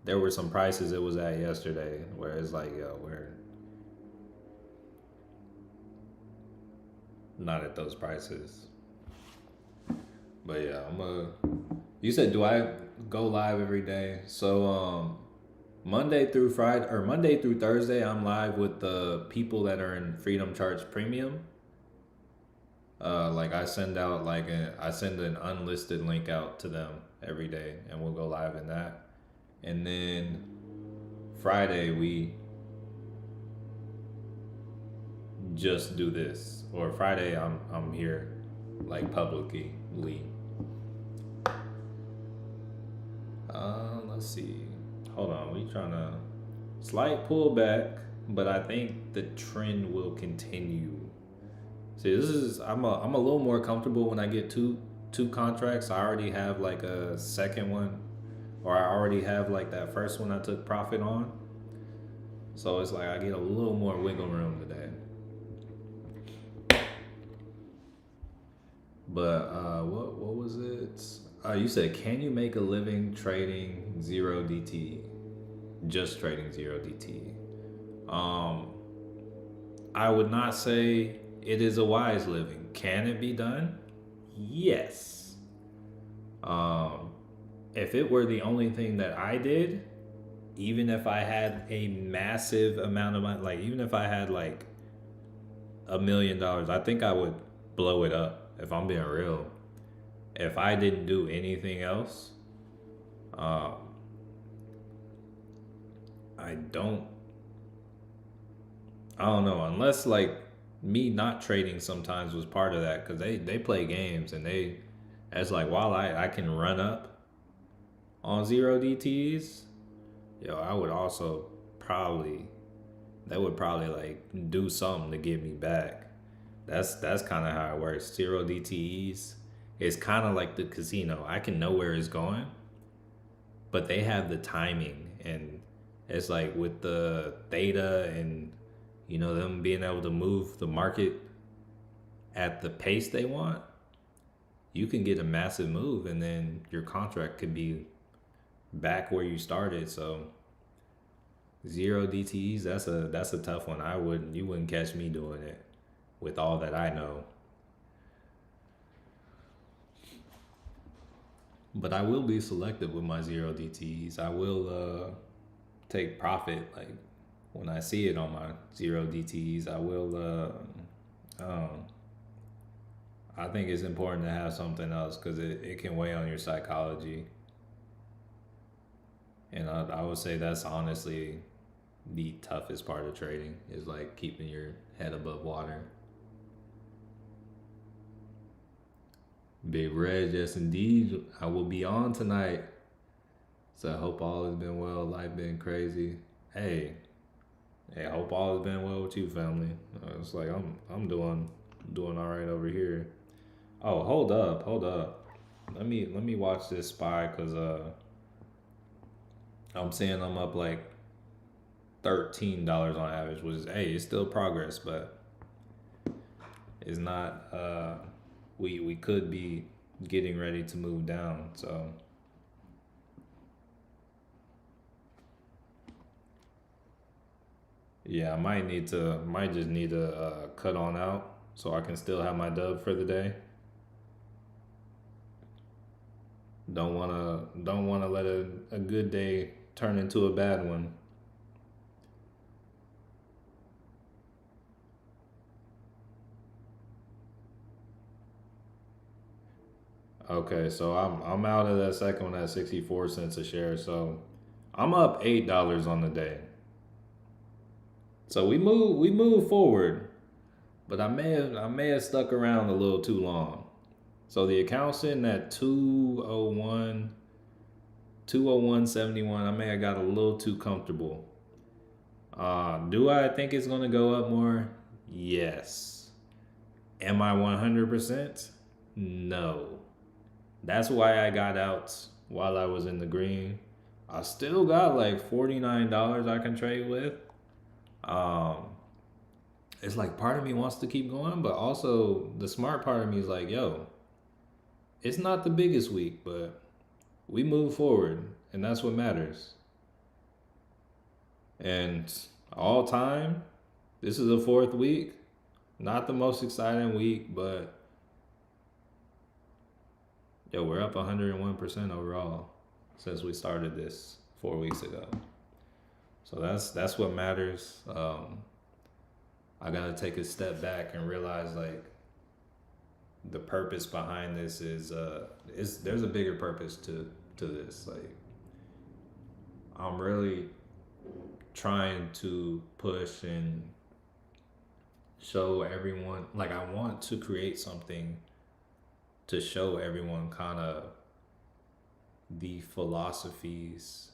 there were some prices it was at yesterday where it's like, yo, we're not at those prices. But yeah, you said do I go live every day? So Monday through Friday or Monday through Thursday, I'm live with the people that are in FreedomCharts Premium. Like I send an unlisted link out to them every day, and we'll go live in that. And then Friday we just do this, or Friday I'm here like publicly. Let's see. Hold on, we trying to slight pullback, but I think the trend will continue. See, I'm a little more comfortable when I get two contracts. I already have like a second one, or I already have like that first one I took profit on. So it's like I get a little more wiggle room today. But what was it? You said, can you make a living trading 0 DT? Just trading 0 DT. I would not say it is a wise living. Can it be done? Yes. Um, if it were the only thing that I did, even if I had a massive amount of money, like even if I had like $1 million, I think I would blow it up if I'm being real. If I didn't do anything else, um, I don't, I don't know, unless like me not trading sometimes was part of that because they play games and it's like while I can run up on zero DTs, yo, I would also probably, that would probably like do something to get me back. That's kind of how it works. Zero DTEs. It's kind of like the casino. I can know where it's going, but they have the timing, and it's like with the theta and them being able to move the market at the pace they want. You can get a massive move, and then your contract could be back where you started. So zero DTEs. That's a tough one. You wouldn't catch me doing it with all that I know. But I will be selective with my zero DTEs. I will take profit like when I see it on my zero DTEs. I will. I think it's important to have something else because it can weigh on your psychology. And I would say that's honestly the toughest part of trading is like keeping your head above water. Big Red, yes indeed. I will be on tonight. So I hope all has been well. Life been crazy. Hey, I hope all has been well with you, family. It's like I'm doing all right over here. Oh, hold up. Let me watch this spy because I'm saying I'm up like $13 on average, which is it's still progress, but it's not. We could be getting ready to move down, so. Yeah, I might just need to cut on out so I can still have my dub for the day. Don't wanna let a good day turn into a bad one. Okay, so I'm out of that second one at 64 cents a share. So I'm up $8 on the day. So we move forward, but I may have stuck around a little too long. So the account's sitting at 201.71. I may have got a little too comfortable. Do I think it's gonna go up more? Yes. Am I 100%? No. That's why I got out while I was in the green. I still got like $49 I can trade with. Um, it's like part of me wants to keep going, but also the smart part of me is like, yo, it's not the biggest week, but we move forward, and that's what matters. And all time, this is the fourth week. Not the most exciting week, but yo, we're up 101% overall since we started this 4 weeks ago. So that's what matters. I gotta take a step back and realize like the purpose behind this is there's a bigger purpose to this. Like I'm really trying to push and show everyone, like I want to create something to show everyone kind of the philosophies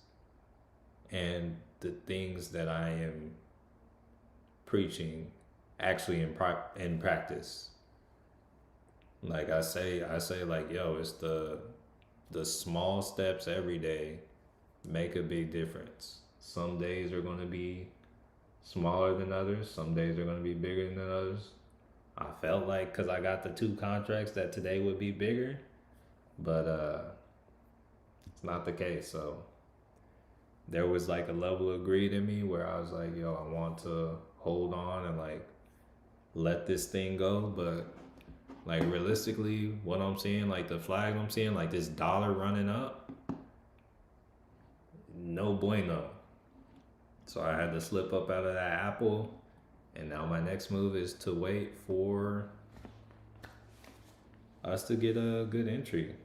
and the things that I am preaching actually in practice. Like I say like, yo, it's the small steps every day make a big difference. Some days are going to be smaller than others. Some days are going to be bigger than others. I felt like because I got the two contracts that today would be bigger, but it's not the case. So there was like a level of greed in me where I was like, yo, I want to hold on and like let this thing go, but like realistically, what I'm seeing, like the flag I'm seeing, like this dollar running up, no bueno. So I had to slip up out of that apple, and now my next move is to wait for us to get a good entry.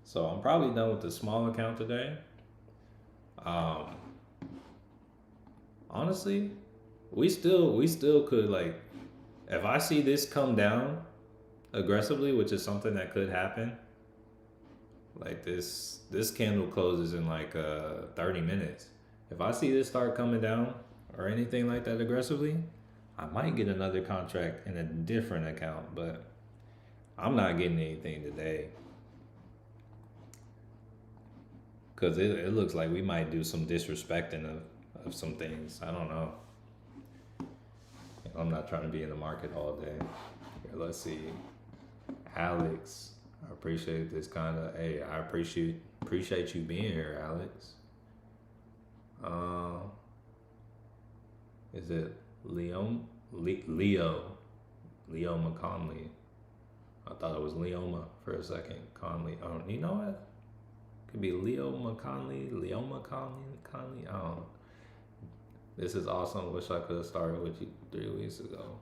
So I'm probably done with the small account today. Um, Honestly, we still could, like, if I see this come down aggressively, which is something that could happen. Like this candle closes in like 30 minutes. If I see this start coming down or anything like that aggressively, I might get another contract in a different account, but I'm not getting anything today because it looks like we might do some disrespecting of some things. I don't know. I'm not trying to be in the market all day. Here, let's see. Alex, I appreciate this kind of. Hey, I appreciate you being here, Alex. Um, is it Leo McConley? I thought it was Leoma for a second. Conley. Oh, you know what? Could be Leo McConley, Leoma Conley. I don't know. This is awesome. Wish I could have started with you 3 weeks ago.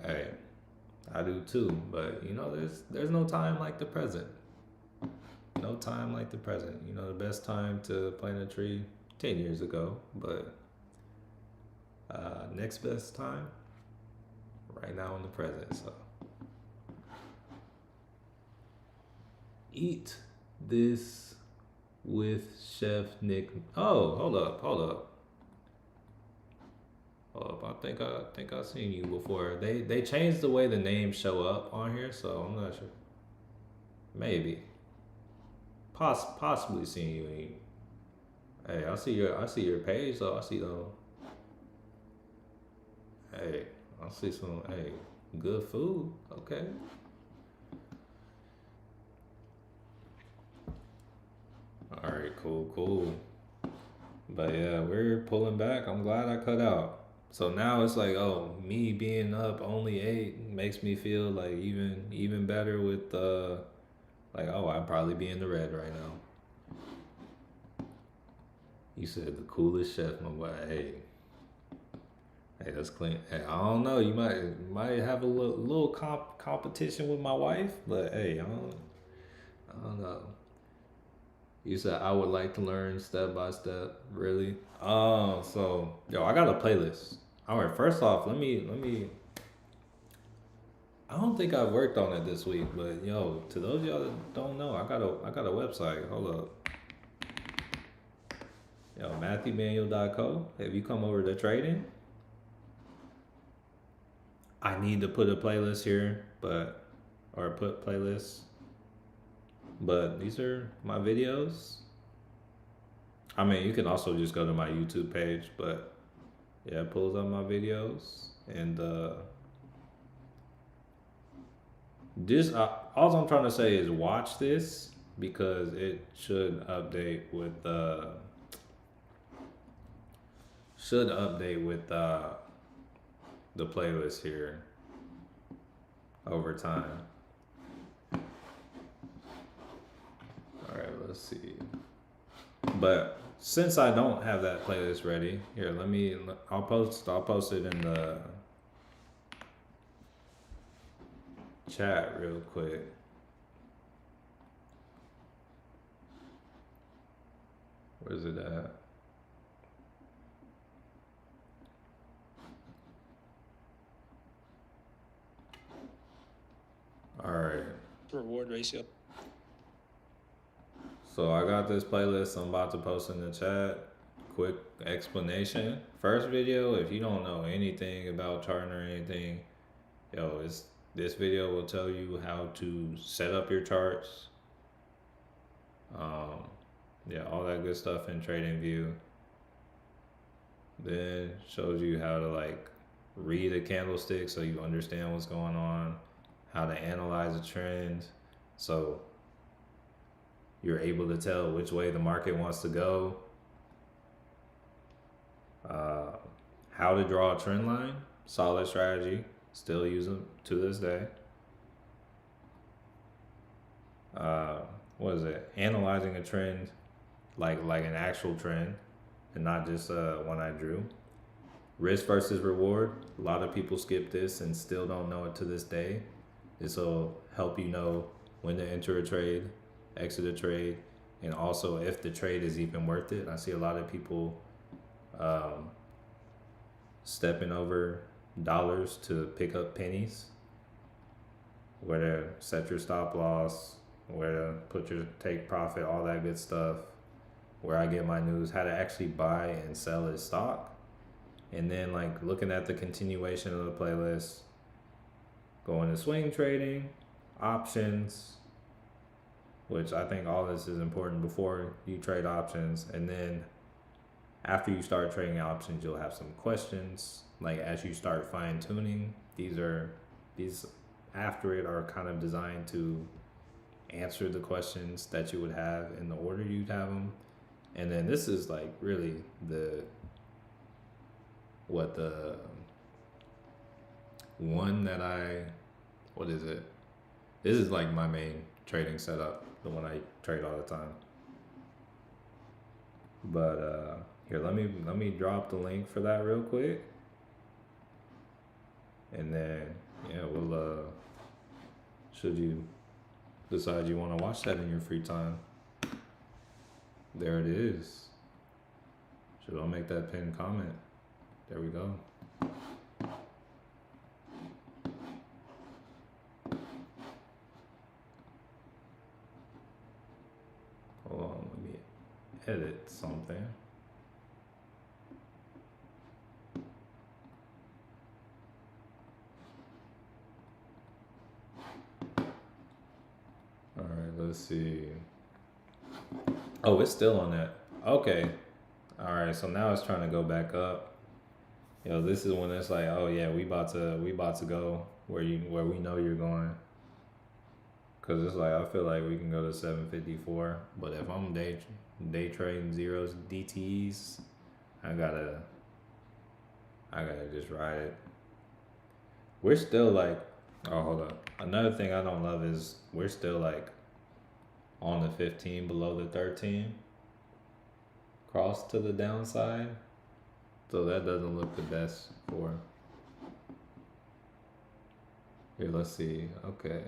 Hey, I do too. But you know, there's no time like the present. No time like the present. You know, the best time to plant a tree 10 years ago, but next best time right now in the present. So eat this with Chef Nick. Oh, hold up. I think I've seen you before. They changed the way the names show up on here, so I'm not sure. Maybe, possibly seen you. Hey, I see your page, so I see the. Hey, I see some. Hey, good food. Okay. All right, cool. But yeah, we're pulling back. I'm glad I cut out. So now it's like, oh, me being up only 8 makes me feel like even better with like, oh, I'd probably be in the red right now. You said the coolest chef, my boy. Hey, that's clean. Hey, I don't know. You might have a little competition with my wife, but hey, I don't know. You said I would like to learn step by step. Really? Oh, so yo, I got a playlist. All right. First off, let me. I don't think I worked on it this week, but yo, to those of y'all that don't know, I got a website. Hold up. Yo, MatthewManuel.co. Have you come over to trading? I need to put a playlist here, or put playlists. But these are my videos. I mean, you can also just go to my YouTube page, but yeah, it pulls up my videos. And this, all I'm trying to say is watch this because it should update with the playlist here over time. All right, let's see. But since I don't have that playlist ready, here, I'll post it in the chat real quick. Where's it at? All right.
Reward ratio.
So I got this playlist I'm about to post in the chat. Quick explanation. First video, if you don't know anything about charting or anything, this video will tell you how to set up your charts. All that good stuff in TradingView. Then shows you how to like read a candlestick so you understand what's going on, how to analyze a trend, so you're able to tell which way the market wants to go, how to draw a trend line, solid strategy, still use them to this day. What is it? Analyzing a trend, like an actual trend, and not just one I drew. Risk versus reward. A lot of people skip this and still don't know it to this day. This will help you know when to enter a trade, exit a trade, and also if the trade is even worth it. I see a lot of people stepping over dollars to pick up pennies. Where to set your stop loss, where to put your take profit, all that good stuff. Where I get my news, how to actually buy and sell a stock. And then like looking at the continuation of the playlist, going to swing trading, options, which I think all this is important before you trade options. And then after you start trading options, you'll have some questions. Like as you start fine tuning, these after it are kind of designed to answer the questions that you would have in the order you'd have them. And then this is like really the one that what is it? This is like my main trading setup, the one I trade all the time. But here, let me drop the link for that real quick. And then yeah, we'll should you decide you want to watch that in your free time, there it is. Should I make that pinned comment? There we go. Hold on, let me edit something. All right, let's see. Oh, it's still on that. Okay. All right, so now it's trying to go back up. Yo, this is when it's like, oh yeah, we about to go where we know you're going. Cause it's like I feel like we can go to 754, but if I'm day trading zeros DTEs, I gotta just ride it. We're still like, oh hold up. Another thing I don't love is we're still like on the 15 below the 13. Cross to the downside. So that doesn't look the best for. Here, let's see. Okay.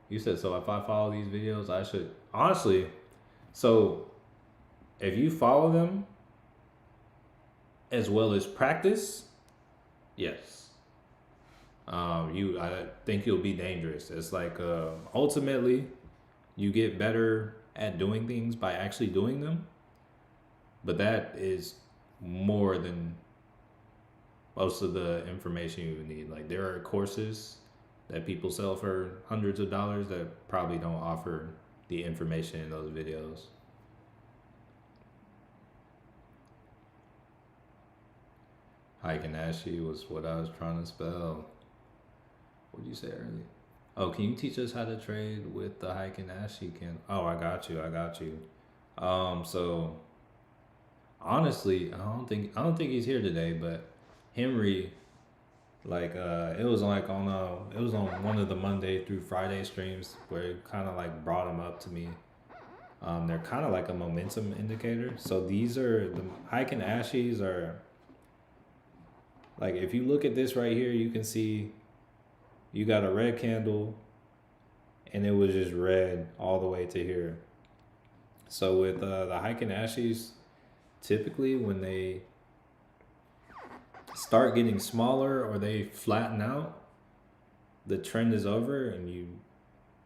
You said, so if I follow these videos, I should, honestly, so if you follow them as well as practice, yes. I think you'll be dangerous. It's like, ultimately you get better at doing things by actually doing them. But that is more than most of the information you need. Like there are courses that people sell for hundreds of dollars that probably don't offer the information in those videos. Heiken Ashi was what I was trying to spell. What did you say earlier? Oh, can you teach us how to trade with the Heiken Ashi? Oh, I got you. So honestly, I don't think he's here today, but Henry, like it was on one of the Monday through Friday streams where it kind of like brought him up to me. They're kind of like a momentum indicator. So these are the Heiken Ashis are like, if you look at this right here, you can see you got a red candle and it was just red all the way to here. So with the Heiken Ashis, typically when they start getting smaller or they flatten out, the trend is over and you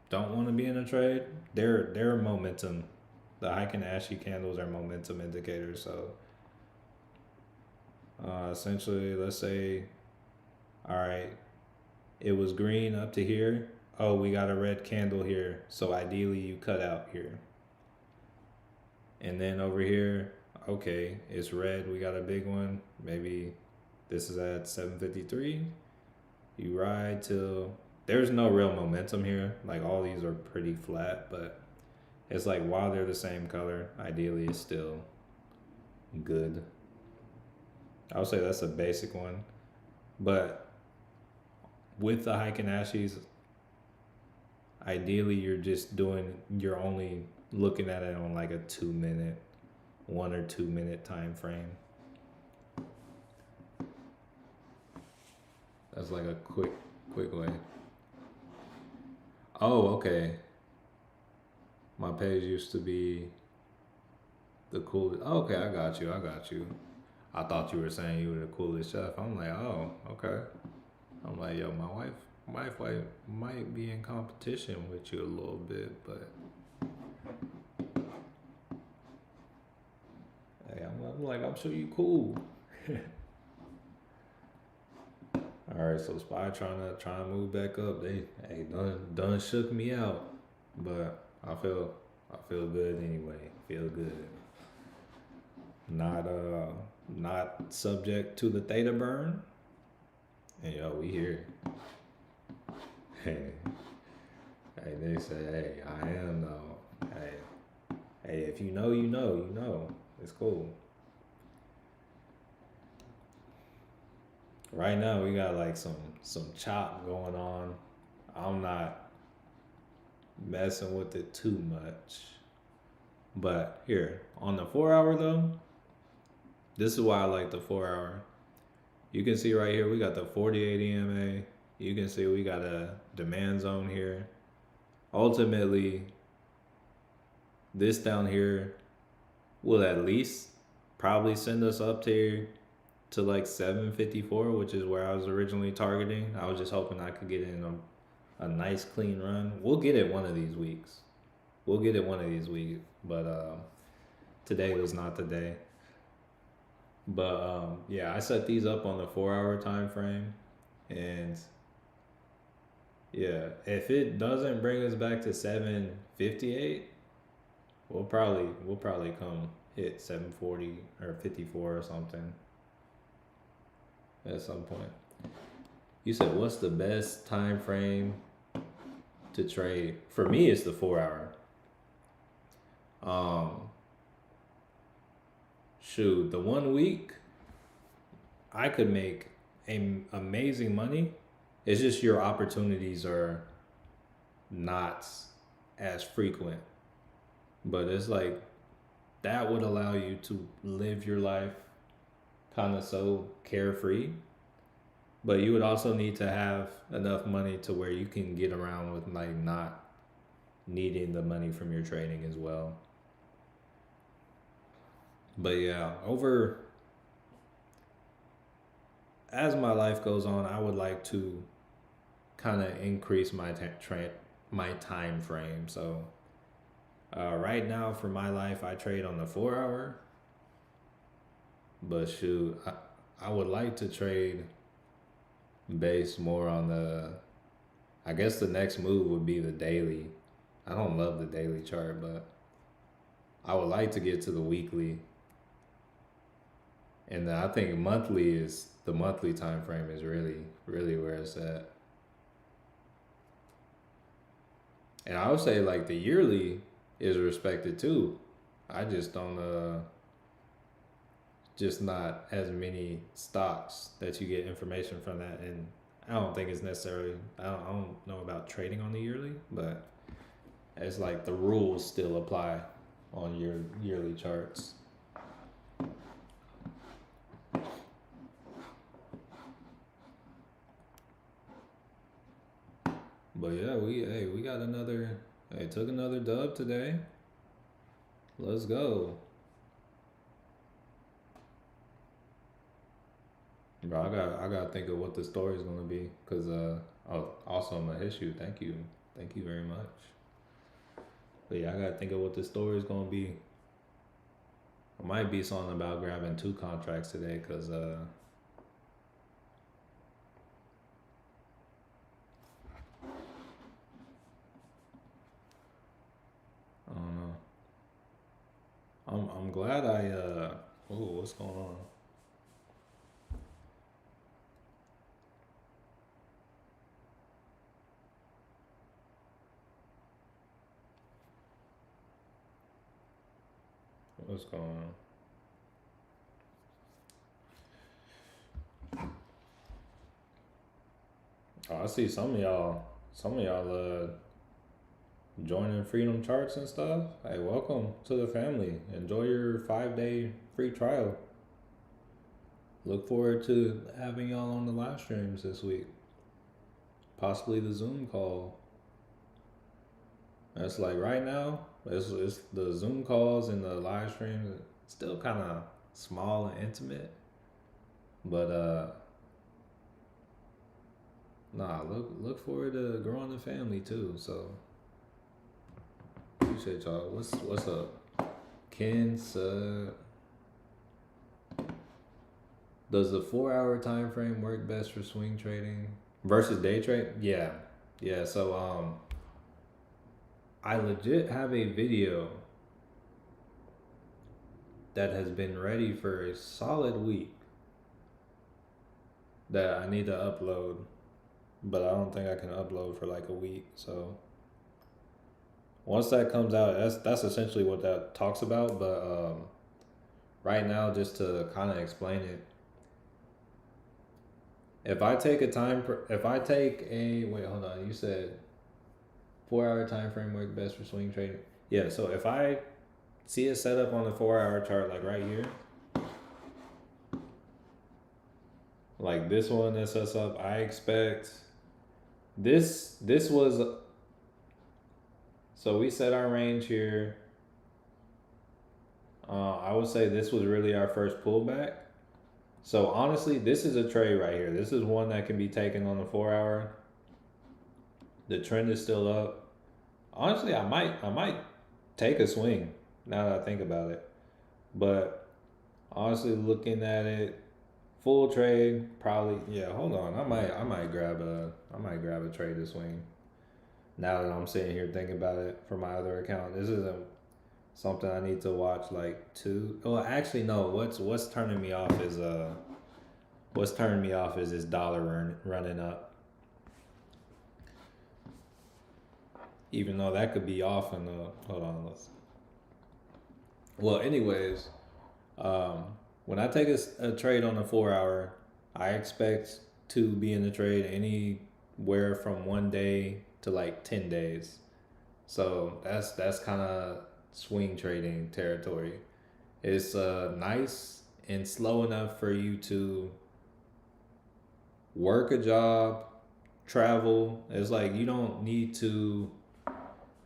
don't want to be in a trade. They're momentum. The Heiken Ashi candles are momentum indicators. So essentially, let's say, all right, it was green up to here. Oh, we got a red candle here. So ideally you cut out here. And then over here, okay, it's red. We got a big one. Maybe this is at 753. You ride till there's no real momentum here. Like all these are pretty flat, but it's like while they're the same color, ideally it's still good. I would say that's a basic one. But with the hike and ashes, ideally you're only looking at it on like a 2 minute, 1 or 2 minute time frame. That's like a quick way. Oh, okay. My page used to be the coolest. Oh, okay, I got you. I got you. I thought you were saying you were the coolest chef. I'm like, oh, okay. I'm like, yo, my wife might be in competition with you a little bit, but hey, I'm like, I'm sure you cool. All right, so Spy trying to move back up. They done shook me out, but I feel good anyway. Feel good. Not subject to the theta burn. And yo, we here. Hey, hey, they say, hey, I am though. Hey, if you know, you know, you know. It's cool. Right now we got like some chop going on. I'm not messing with it too much. But here, on the 4 hour though, this is why I like the 4 hour. You can see right here we got the 48 EMA. You can see we got a demand zone here. Ultimately, this down here will at least probably send us up to like 754, which is where I was originally targeting. I was just hoping I could get in a nice clean run. We'll get it one of these weeks. We'll get it one of these weeks, but today was not the day. But yeah, I set these up on the 4 hour time frame, and yeah, if it doesn't bring us back to 758, we'll probably come hit 740 or 54 or something at some point. You said what's the best time frame to trade? For me, it's the 4 hour. Um, Shoot, the 1 week I could make amazing money. It's just your opportunities are not as frequent. But it's like that would allow you to live your life kind of so carefree. But you would also need to have enough money to where you can get around with like not needing the money from your trading as well. But yeah, over as my life goes on, I would like to kind of increase my time frame. So right now for my life, I trade on the 4 hour. But shoot, I would like to trade based more on the. I guess the next move would be the daily. I don't love the daily chart, but I would like to get to the weekly. And I think the monthly time frame is really where it's at. And I would say like the yearly is respected too. I just don't just not as many stocks that you get information from that, and I don't think it's necessarily I don't know about trading on the yearly, but it's like the rules still apply on your yearly charts. But yeah, we got another took another dub today. Let's go. Bro, I gotta think of what the story is gonna be, cause also Mahishu, thank you very much. But yeah, I gotta think of what the story is gonna be. It might be something about grabbing two contracts today, cause I don't know. I'm glad I oh, what's going on? What's going on? I see some of y'all joining FreedomCharts and stuff. Hey, welcome to the family. Enjoy your 5-day free trial. Look forward to having y'all on the live streams this week. Possibly the Zoom call. That's like right now, it's the Zoom calls and the live streams still kind of small and intimate. But nah, look forward to growing the family too. So appreciate y'all. What's up? Ken does the 4-hour time frame work best for swing trading versus day trade? Yeah. Yeah, so I legit have a video that has been ready for a solid week that I need to upload, but I don't think I can upload for like a week. So once that comes out, that's essentially what that talks about. But right now, just to kind of explain it, if I take a wait, hold on, you said 4-hour time frame work best for swing trading. Yeah, so if I see it set up on the 4-hour chart, like right here, like this one that sets up, I expect this was, so we set our range here. I would say this was really our first pullback. So honestly, this is a trade right here. This is one that can be taken on the 4-hour. The trend is still up. Honestly, I might take a swing now that I think about it. But honestly, looking at it, full trade probably. Yeah, hold on. I might grab a trade to swing. Now that I'm sitting here thinking about it for my other account, this isn't something I need to watch like two. Well, actually, no. What's turning me off is this dollar running up. Even though that could be off in the hold on, well, anyways, when I take a trade on a 4-hour, I expect to be in the trade anywhere from 1 day to like 10 days. So that's kind of swing trading territory. It's nice and slow enough for you to work a job, travel. It's like you don't need to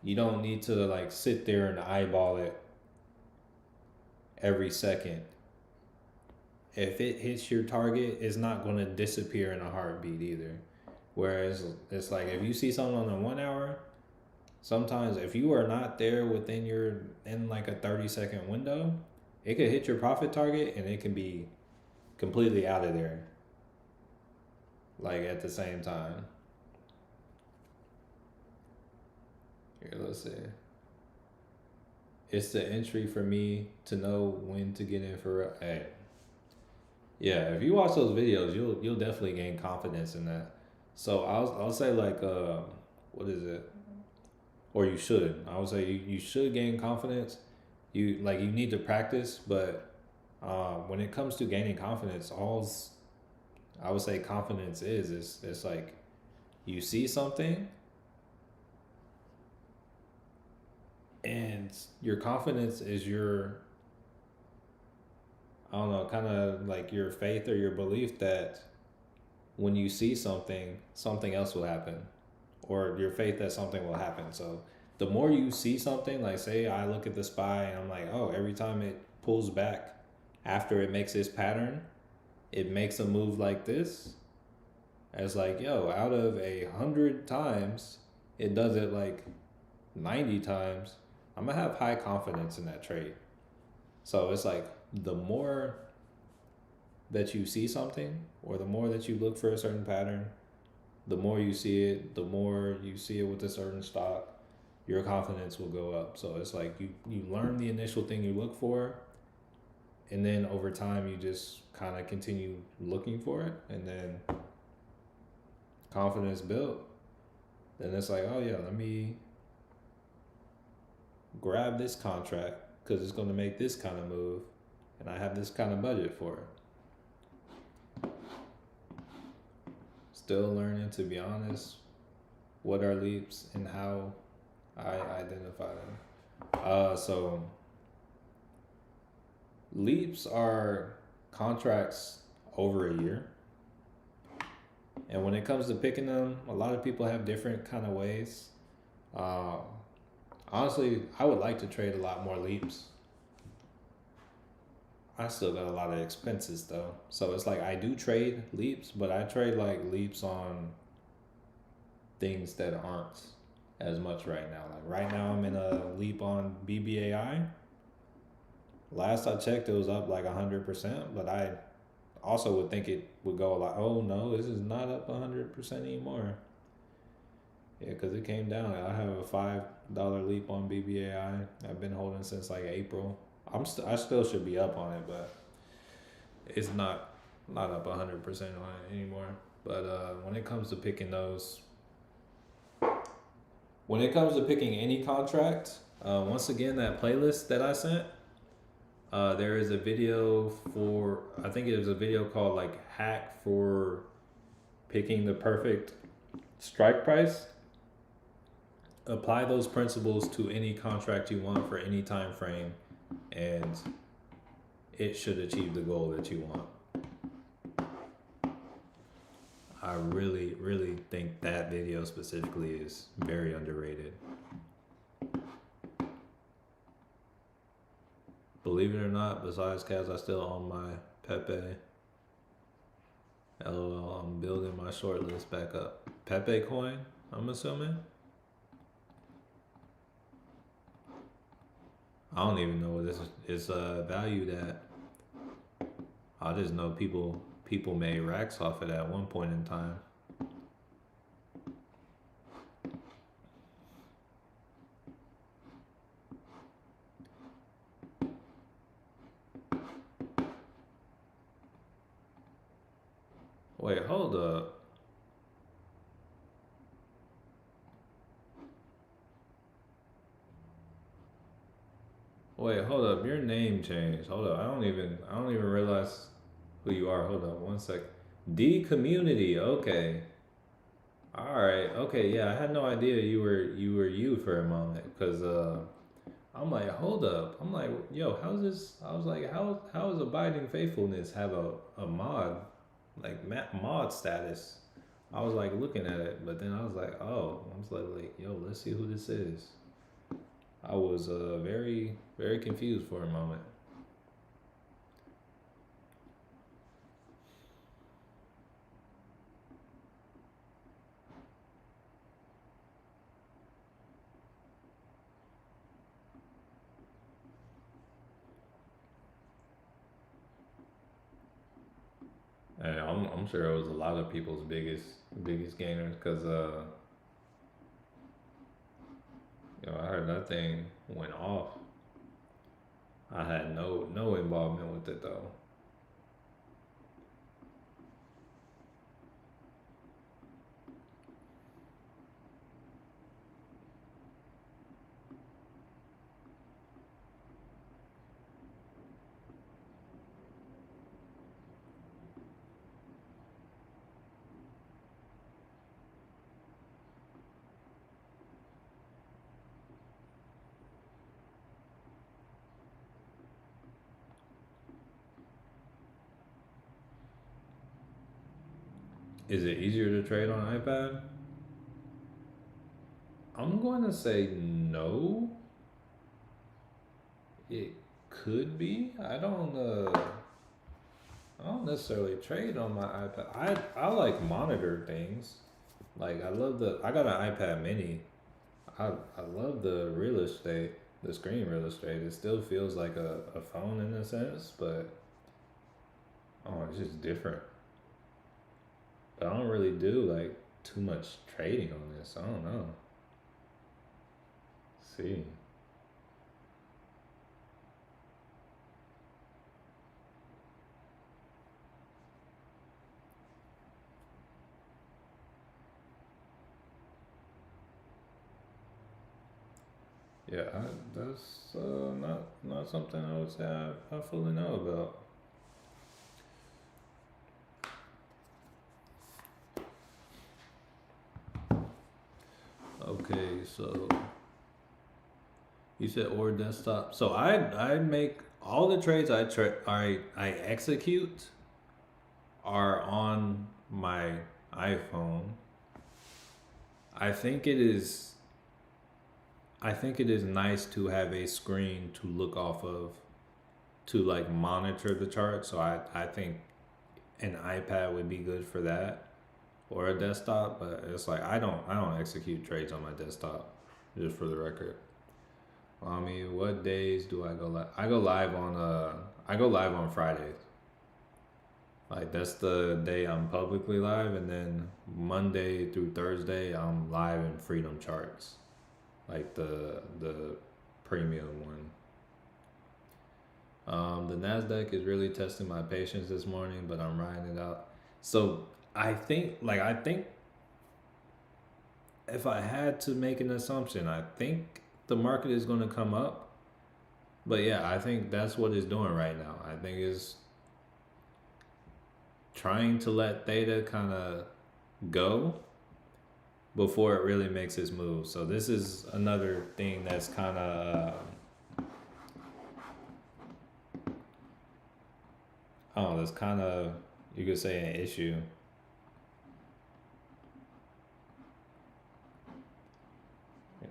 like sit there and eyeball it every second. If it hits your target, it's not going to disappear in a heartbeat either. Whereas it's like if you see something on the 1-hour, sometimes if you are not there in like a 30-second window, it could hit your profit target and it can be completely out of there. Like at the same time. Here, let's see. It's the entry for me to know when to get in for. Hey, yeah. If you watch those videos, you'll definitely gain confidence in that. So I'll say like what is it? Or you should. I would say you should gain confidence. You need to practice, but when it comes to gaining confidence, I would say confidence is it's like you see something and your confidence is your, I don't know, kind of like your faith or your belief that when you see something else will happen, or your faith that something will happen. So the more you see something, like say I look at the SPY and I'm like, oh, every time it pulls back after it makes this pattern, it makes a move like this. It's like, yo, out of 100 times, it does it like 90 times. I'm gonna have high confidence in that trade. So it's like the more that you see something, or the more that you look for a certain pattern, the more you see it, the more you see it with a certain stock, your confidence will go up. So it's like you learn the initial thing you look for, and then over time you just kind of continue looking for it, and then confidence built. Then it's like, oh yeah, let me grab this contract because it's going to make this kind of move, and I have this kind of budget for it. It's still learning, to be honest, what are leaps and how I identify them. So leaps are contracts over a year. And when it comes to picking them, a lot of people have different kind of ways. Uh, Honestly, I would like to trade a lot more leaps. I still got a lot of expenses though. So it's like I do trade leaps, but I trade like leaps on things that aren't as much right now. Like right now I'm in a leap on BBAI. Last I checked it was up like 100%, but I also would think it would go like, oh no, this is not up 100% anymore. Yeah, because it came down. I have a $5 leap on BBAI. I've been holding since like April. I still should be up on it, but it's not up 100% on it anymore. But when it comes to picking those, when it comes to picking any contract, once again, that playlist that I sent, there is a video for, I think it was a video called like hack for picking the perfect strike price. Apply those principles to any contract you want for any time frame, and it should achieve the goal that you want. I really, really think that video specifically is very underrated. Believe it or not, besides Cavs, I still own my Pepe. LOL, I'm building my short list back up. Pepe coin, I'm assuming. I don't even know what this is valued at. I just know people made racks off it at one point in time. Wait, hold up. Wait, hold up. Your name changed. Hold up. I don't even realize who you are. Hold up. 1 sec. D community. Okay. All right. Okay. Yeah, I had no idea you were you for a moment, because I'm like, hold up. I'm like, yo, how's this? I was like, how is Abiding Faithfulness have a mod, like mod status? I was like looking at it, but then I was like, oh, I was like, yo, let's see who this is. I was very, very confused for a moment. And I'm sure it was a lot of people's biggest gainers, because I heard that thing went off. I had no involvement with it though. Is it easier to trade on iPad? I'm going to say no. It could be. I don't necessarily trade on my iPad. I like monitor things. Like I got an iPad mini. I love the real estate, the screen real estate. It still feels like a phone in a sense, but it's just different. But I don't really do like too much trading on this. I don't know. See. Yeah, that's not something I would say I fully know about. Okay, so you said or desktop. So I make all the trades I execute are on my iPhone. I think it is I think it is nice to have a screen to look off of to like monitor the chart. So I think an iPad would be good for that or a desktop, but it's like I don't execute trades on my desktop, just for the record. I mean, what days do I go live? I go live on Fridays. Like that's the day I'm publicly live, and then Monday through Thursday I'm live in FreedomCharts, like the premium one. The Nasdaq is really testing my patience this morning, but I'm riding it out. So I think if I had to make an assumption, I think the market is going to come up. But yeah, I think that's what it's doing right now. I think it's trying to let theta kind of go before it really makes its move. So this is another thing that's kind of oh, that's kind of, you could say, an issue.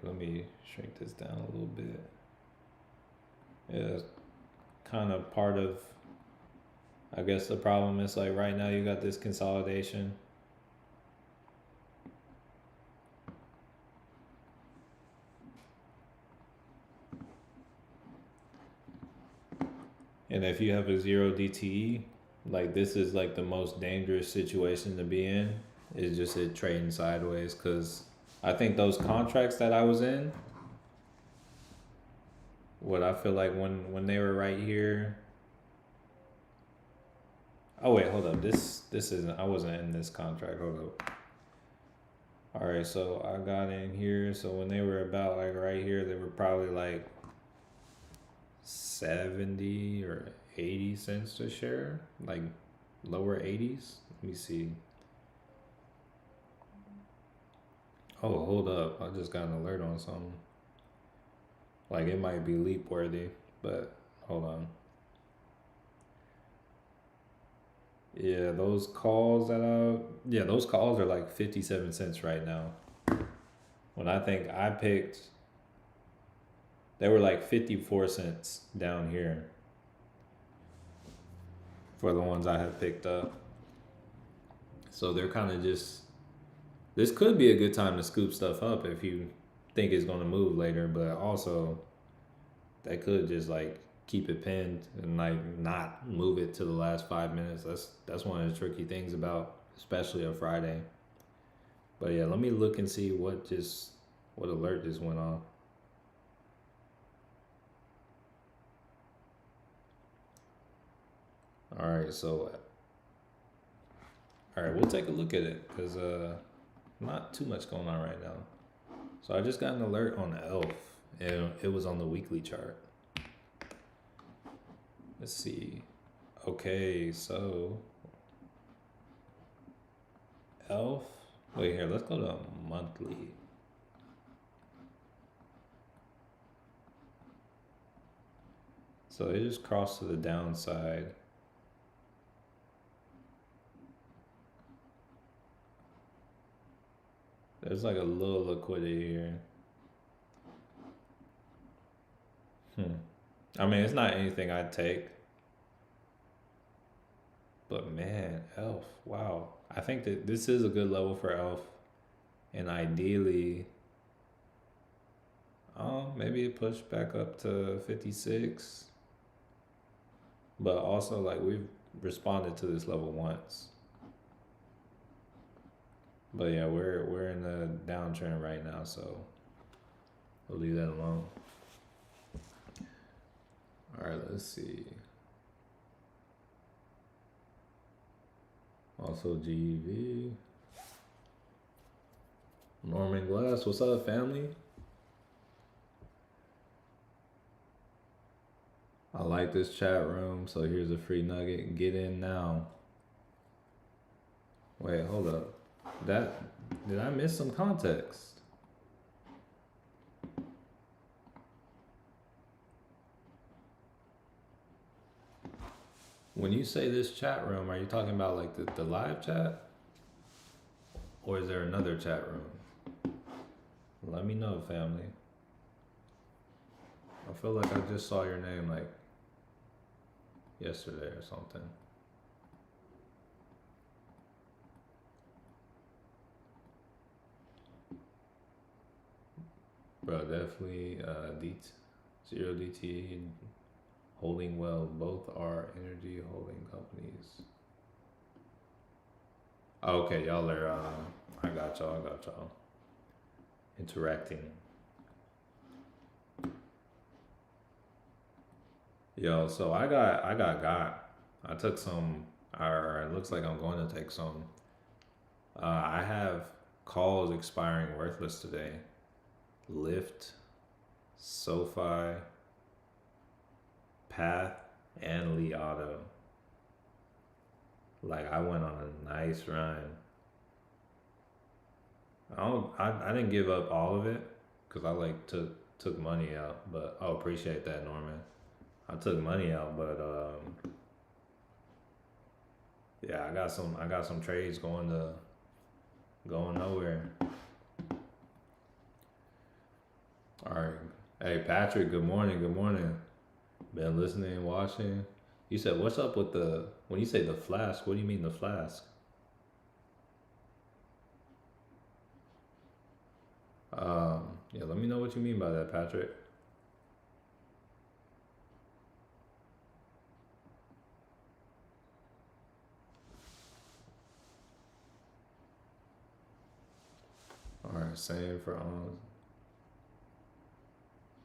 Let me shrink this down a little bit. Yeah, it's kind of part of, I guess the problem is like right now you got this consolidation. And if you have a zero DTE, like this is like the most dangerous situation to be in, is just it trading sideways. Because I think those contracts that I was in, what I feel like when they were right here. Oh wait, hold up. This isn't. I wasn't in this contract. Hold up. All right, so I got in here. So when they were about like right here, they were probably like 70 or 80 cents a share, like lower 80s. Let me see. Oh, hold up. I just got an alert on something. Like it might be leap worthy, but hold on. Yeah, those calls those calls are like 57 cents right now. When I think I picked, they were like 54 cents down here for the ones I have picked up. So they're kind of just, this could be a good time to scoop stuff up if you think it's going to move later, but also they could just like keep it pinned and like not move it to the last 5 minutes. That's one of the tricky things about especially a Friday. But yeah, let me look and see what alert just went off. All right, so we'll take a look at it because not too much going on right now. So I just got an alert on ELF, and it was on the weekly chart. Let's see. Okay, so ELF. Wait here. Let's go to monthly. So it just crossed to the downside. There's like a little liquidity here. I mean, it's not anything I'd take. But man, ELF, wow. I think that this is a good level for ELF. And ideally, maybe it pushed back up to 56. But also, like, we've responded to this level once. But yeah, we're in a downtrend right now, so we'll leave that alone. All right, let's see. Also GEV. Norman Glass, what's up, family? I like this chat room, so here's a free nugget. Get in now. Wait, hold up. Did I miss some context? When you say this chat room, are you talking about like the live chat? Or is there another chat room? Let me know, family. I feel like I just saw your name like yesterday or something. Bro, definitely Zero DT, Holding Well. Both are energy holding companies. Okay, y'all are, I got y'all. Interacting. Yo, so I got. I took some, or it looks like I'm going to take some. I have calls expiring worthless today. Lyft, SoFi, Path, and Lee Auto. Like I went on a nice run. I didn't give up all of it because I like took money out, but I appreciate that, Norman. I took money out, but yeah, I got some trades going nowhere. All right, hey Patrick, good morning, good morning. Been listening, watching. You said what's up with when you say the flask? What do you mean the flask? Yeah, let me know what you mean by that, Patrick. All right, same for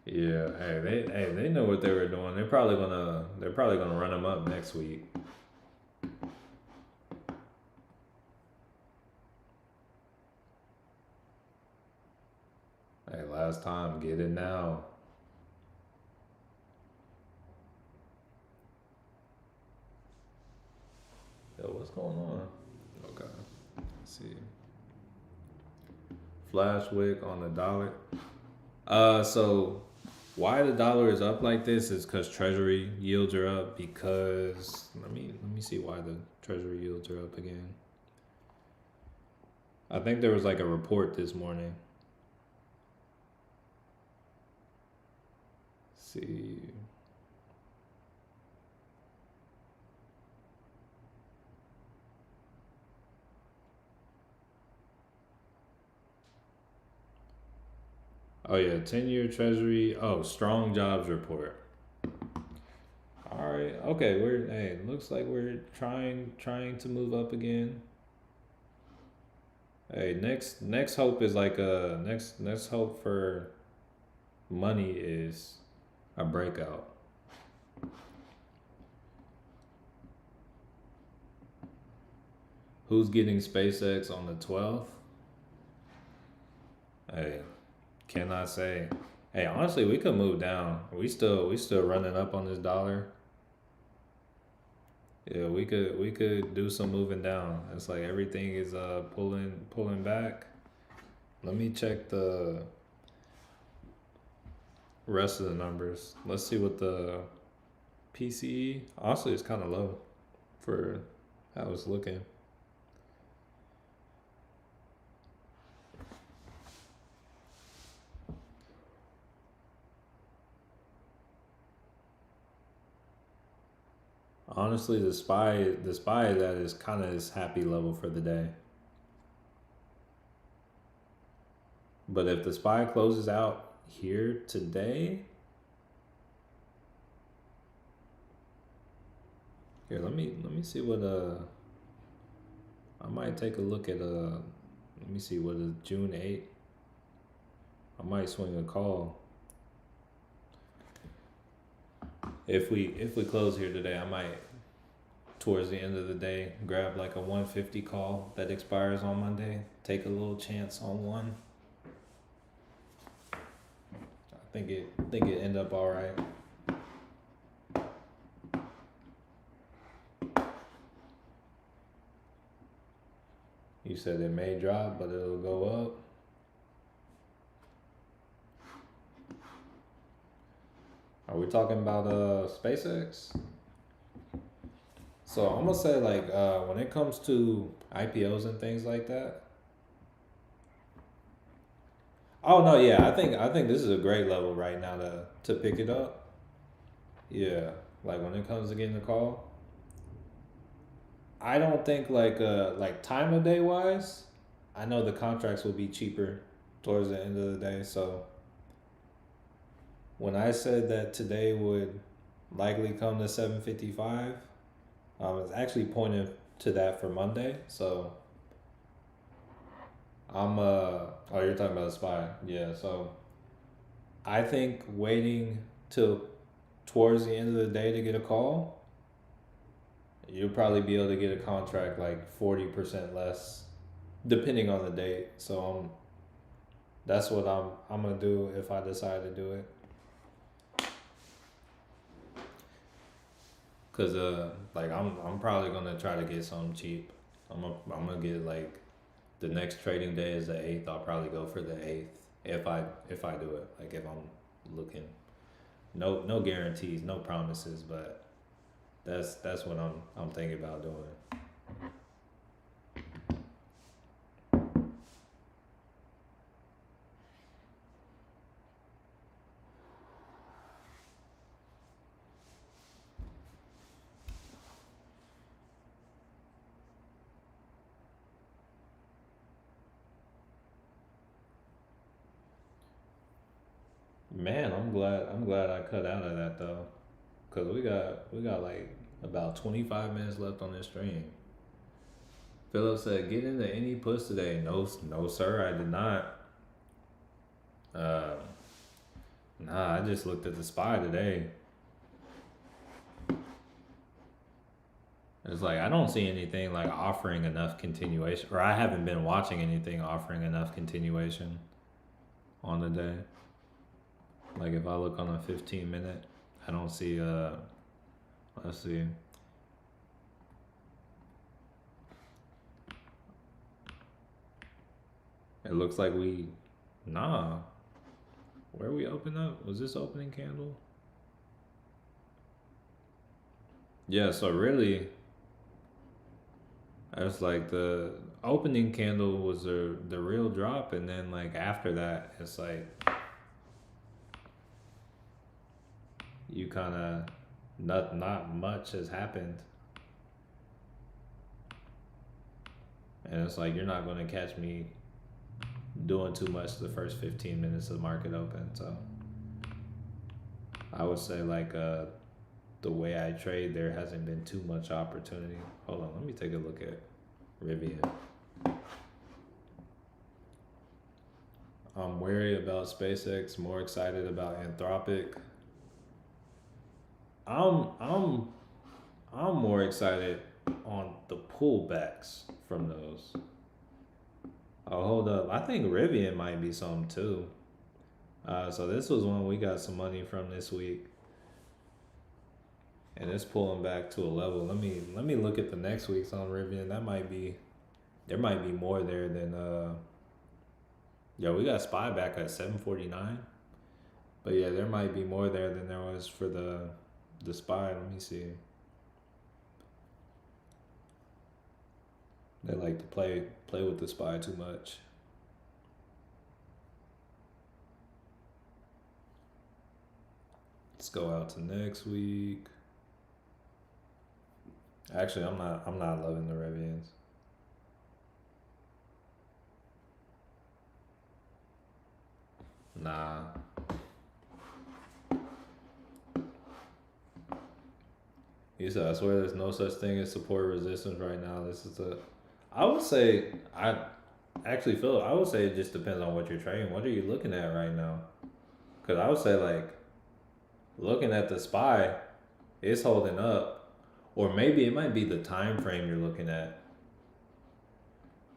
yeah, they know what they were doing. They're probably gonna run them up next week. Hey, last time, get it now. Yo, what's going on? Okay, let's see. Flash wick on the dollar. So why the dollar is up like this is because Treasury yields are up. Because let me see why the Treasury yields are up again. I think there was like a report this morning. Let's see. Oh yeah, 10-year Treasury. Oh, strong jobs report. All right. Okay. Looks like we're trying to move up again. Hey, next hope is like next hope for money is a breakout. Who's getting SpaceX on the 12th? Hey, cannot say. Hey, honestly, we could move down. We still running up on this dollar. Yeah, we could do some moving down. It's like everything is pulling back. Let me check the rest of the numbers. Let's see what the PCE. Honestly, it's kind of low for how it's looking. Honestly, the spy that is kind of his happy level for the day. But if the spy closes out here today, here let me see what I might take a look at let me see what is June 8th. I might swing a call. If we close here today, I might towards the end of the day grab like a 150 call that expires on Monday. Take a little chance on one. I think it end up all right. You said it may drop, but it'll go up. Are we talking about SpaceX? So I'm gonna say like when it comes to IPOs and things like that. Oh no, yeah, I think this is a great level right now to pick it up. Yeah, like when it comes to getting the call, I don't think like time of day wise, I know the contracts will be cheaper towards the end of the day. So when I said that today would likely come to 7:55, I was actually pointing to that for Monday. So I'm oh, you're talking about the SPY. Yeah, so I think waiting till towards the end of the day to get a call, you'll probably be able to get a contract like 40% less depending on the date. So that's what I'm gonna do if I decide to do it. Cause like I'm probably gonna try to get something cheap. I'm gonna get like the next trading day is the 8th. I'll probably go for the 8th if I do it. Like if I'm looking, no guarantees, no promises, but that's what I'm thinking about doing. Man, I'm glad I cut out of that though, cause we got like about 25 minutes left on this stream. Philip said, "Get into any push today." No, no, sir, I did not. Uh, nah, I just looked at the SPY today. It's like I don't see anything like offering enough continuation, or I haven't been watching anything offering enough continuation on the day. Like if I look on a 15 minute, I don't see. Let's see. It looks like we, nah. Where we open up? Was this opening candle? Yeah. So really, it's like the opening candle was the real drop, and then like after that, it's like you kind of not much has happened, and it's like you're not gonna catch me doing too much the first 15 minutes of market open. So I would say like the way I trade, there hasn't been too much opportunity. Hold on, let me take a look at Rivian. I'm wary about SpaceX, more excited about Anthropic. I'm I'm more excited on the pullbacks from those. Oh, hold up. I think Rivian might be some too. So this was one we got some money from this week, and it's pulling back to a level. Let me look at the next week's on Rivian. That might be there might be more there than yeah, we got SPY back at 749. But yeah, there might be more there than there was for the SPY. Let me see. They like to play with the SPY too much. Let's go out to next week. Actually, I'm not loving the Rivians. Nah. He said, I swear there's no such thing as support resistance right now. This is a I would say I actually feel I would say it just depends on what you're trading. What are you looking at right now? Cause I would say like looking at the SPY, it's holding up. Or maybe it might be the time frame you're looking at.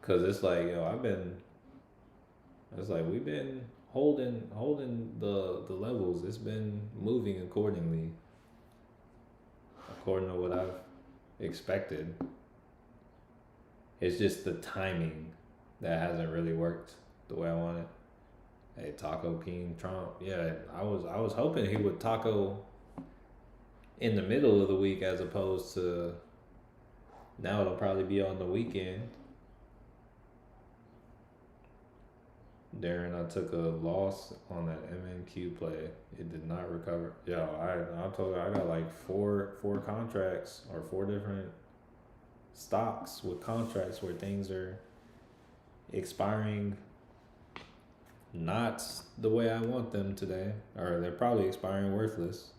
Cause it's like, yo, it's like we've been holding the levels. It's been moving accordingly, according to what I've expected. It's just the timing that hasn't really worked the way I want it. Hey, Taco King Trump. Yeah, I was hoping he would taco in the middle of the week as opposed to Now it'll probably be on the weekend. Darren, I took a loss on that MNQ play. It did not recover. Yo, I told her I got like four contracts or four different stocks with contracts where things are expiring not the way I want them today, or they're probably expiring worthless.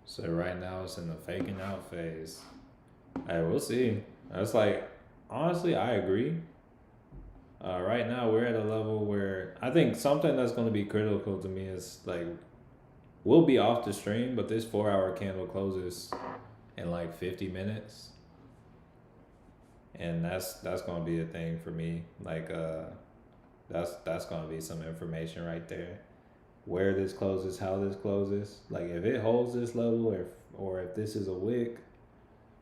So right now it's in the faking out phase. Hey, we'll see. That's like, honestly, I agree. Right now we're at a level where I think something that's going to be critical to me is like we'll be off the stream, but this 4 hour candle closes in like 50 minutes, and that's going to be a thing for me. Like that's going to be some information right there. Where this closes, how this closes. Like if it holds this level, or if this is a wick,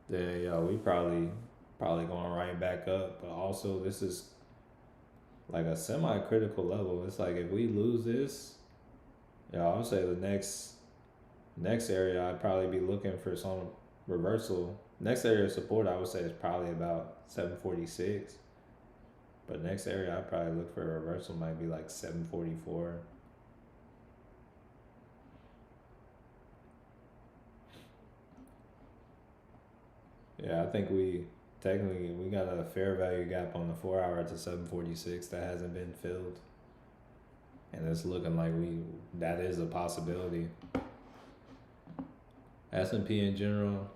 then we probably going right back up. But also this is like a semi-critical level. It's like if we lose this, I would say the next area I'd probably be looking for some reversal. Next area of support I would say is probably about 746. But next area I'd probably look for a reversal might be like 744. Yeah, I think we got a fair value gap on the 4 hour to 746 that hasn't been filled. And it's looking like that is a possibility. S&P in general,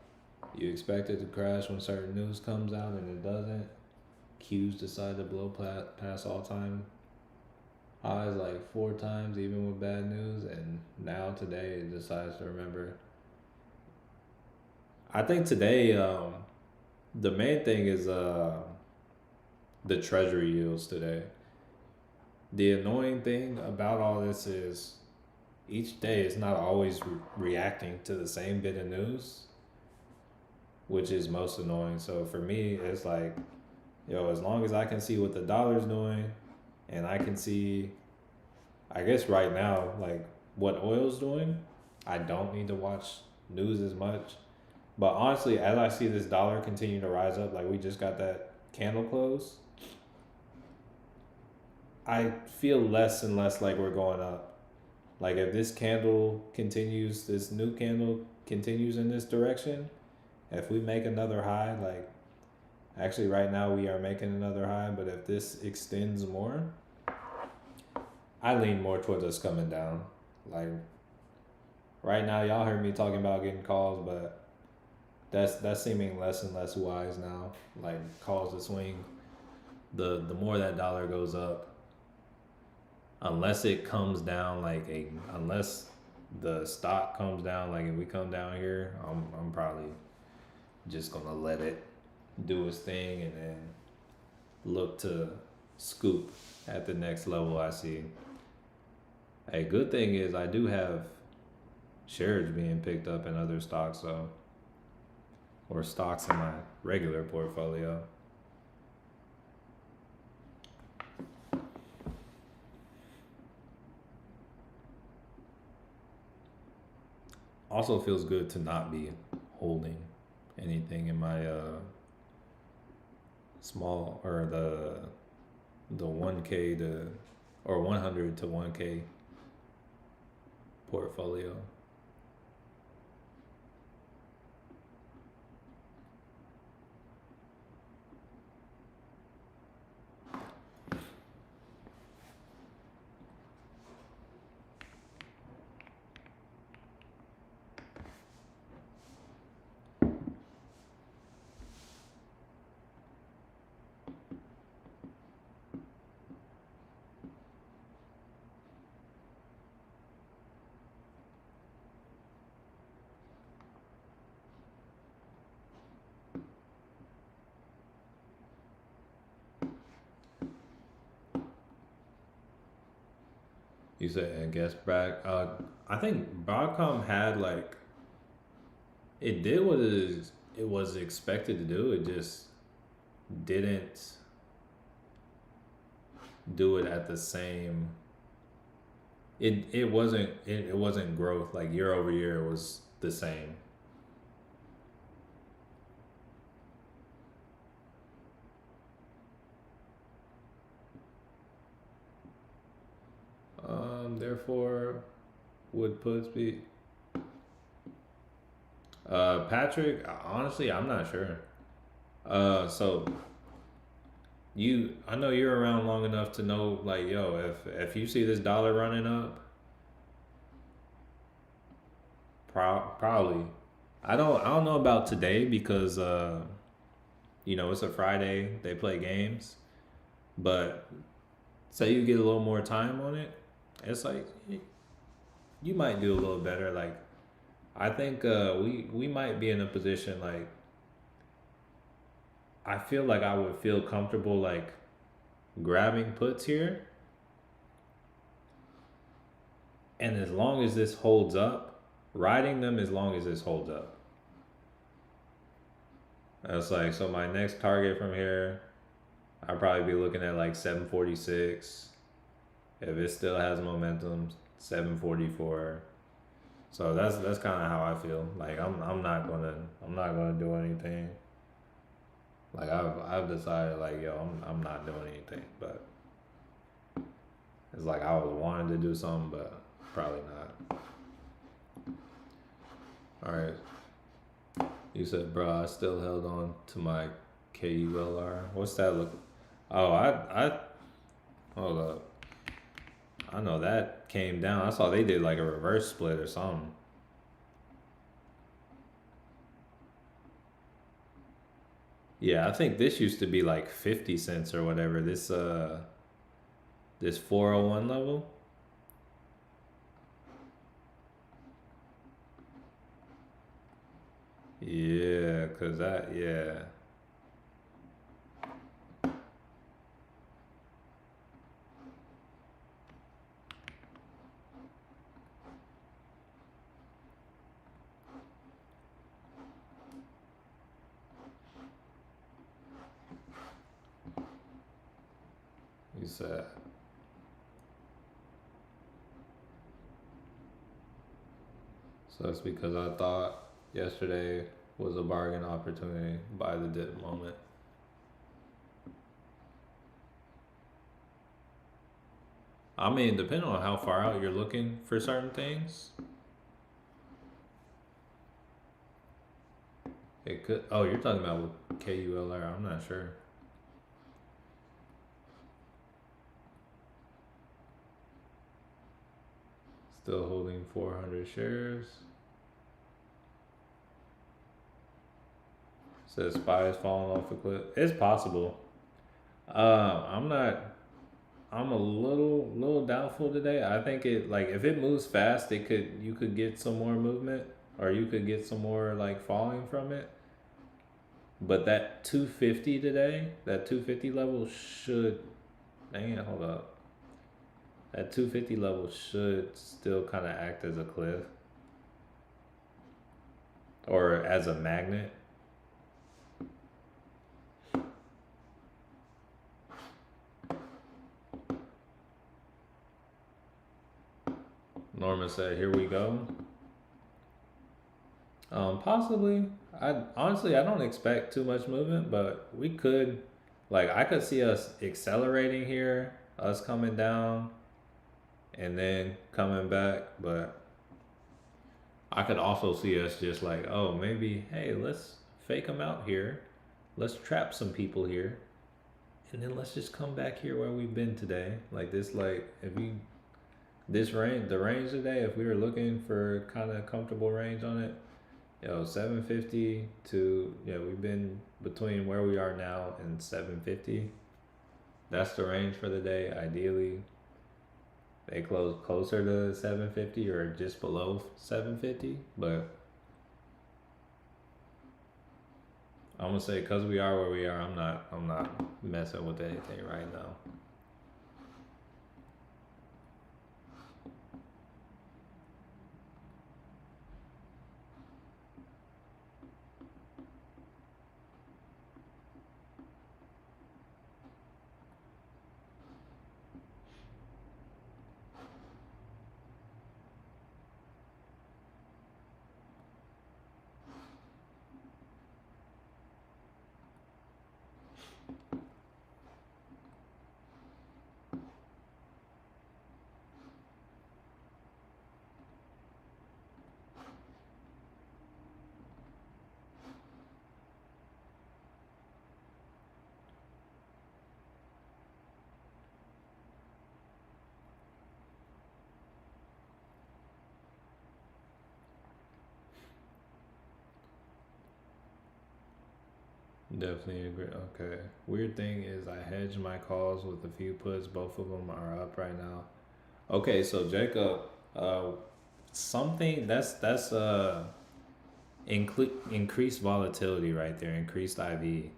you expect it to crash when certain news comes out and it doesn't. Qs decide to blow past all time highs like 4 times even with bad news, and now today it decides to remember. I think today the main thing is the treasury yields today. The annoying thing about all this is each day it's not always reacting to the same bit of news, which is most annoying. So for me, it's like, as long as I can see what the dollar's doing, and I can see, I guess right now, like what oil's doing, I don't need to watch news as much. But honestly, as I see this dollar continue to rise up, like we just got that candle close, I feel less and less like we're going up. Like if this candle continues, this new candle continues in this direction, if we make another high, like actually right now we are making another high, but if this extends more, I lean more towards us coming down. Like right now, y'all heard me talking about getting calls, but that's seeming less and less wise now. Like calls to swing, the more that dollar goes up, unless it comes down unless the stock comes down, like if we come down here, I'm probably just gonna let it do its thing and then look to scoop at the next level I see. A good thing is I do have shares being picked up in other stocks though, or stocks in my regular portfolio. Also feels good to not be holding anything in my small, or the 1K to, or 100 to 1K portfolio. You said, I guess back. I think Broadcom had like it did what it was expected to do. It just didn't do it at the same. It wasn't growth like year over year. It was the same. Therefore, would puts be Patrick? Honestly, I'm not sure. So I know you're around long enough to know, like, yo, if you see this dollar running up, probably. I don't know about today because it's a Friday. They play games, but say you get a little more time on it, it's like you might do a little better. Like I think we might be in a position like I feel like I would feel comfortable like grabbing puts here, and as long as this holds up, riding them as long as this holds up. That's like so my next target from here, I'll probably be looking at like 746. If it still has momentum, 744. So that's kind of how I feel. Like I'm not gonna do anything. Like I've decided like yo I'm not doing anything. But it's like I was wanting to do something, but probably not. All right. You said, bro, I still held on to my KULR. What's that look? Oh, I hold up. I know that came down. I saw they did like a reverse split or something. Yeah, I think this used to be like 50 cents or whatever. This 401 level. Yeah, cause that yeah. You said so that's because I thought yesterday was a bargain opportunity by the dip moment. I mean, depending on how far out you're looking for certain things, it could. Oh, you're talking about with KULR. I'm not sure. Still holding 400 shares. Says SPY is falling off a cliff. It's possible. I'm not. I'm a little doubtful today. I think it like if it moves fast, you could get some more movement, or you could get some more like falling from it. But that 250 today, that 250 level should. Dang it, hold up. That 250 level should still kind of act as a cliff or as a magnet. Norman said, "Here we go." Possibly. I don't expect too much movement, but we could, like, I could see us accelerating here, us coming down, and then coming back. But I could also see us just like, oh, maybe, hey, let's fake them out here, let's trap some people here, and then let's just come back here where we've been today. Like this, like if we the range today, if we were looking for kind of comfortable range on it, 750 to we've been between where we are now and 750. That's the range for the day. Ideally, they close closer to 750 or just below 750, but I'm gonna say because we are where we are, I'm not messing with anything right now. Definitely agree. Okay. Weird thing is I hedge my calls with a few puts. Both of them are up right now. Okay, so Jacob, uh, something that's increased volatility right there, increased IV.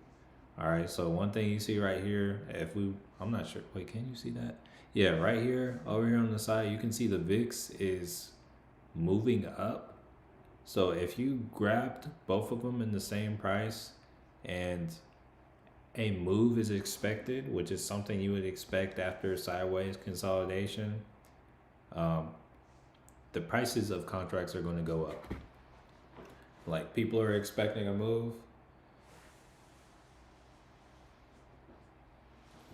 All right. So one thing you see right here, if we, I'm not sure. Wait, can you see that? Yeah, right here, over here on the side, you can see the VIX is moving up. So if you grabbed both of them in the same price and a move is expected, which is something you would expect after sideways consolidation, um, the prices of contracts are going to go up. Like people are expecting a move.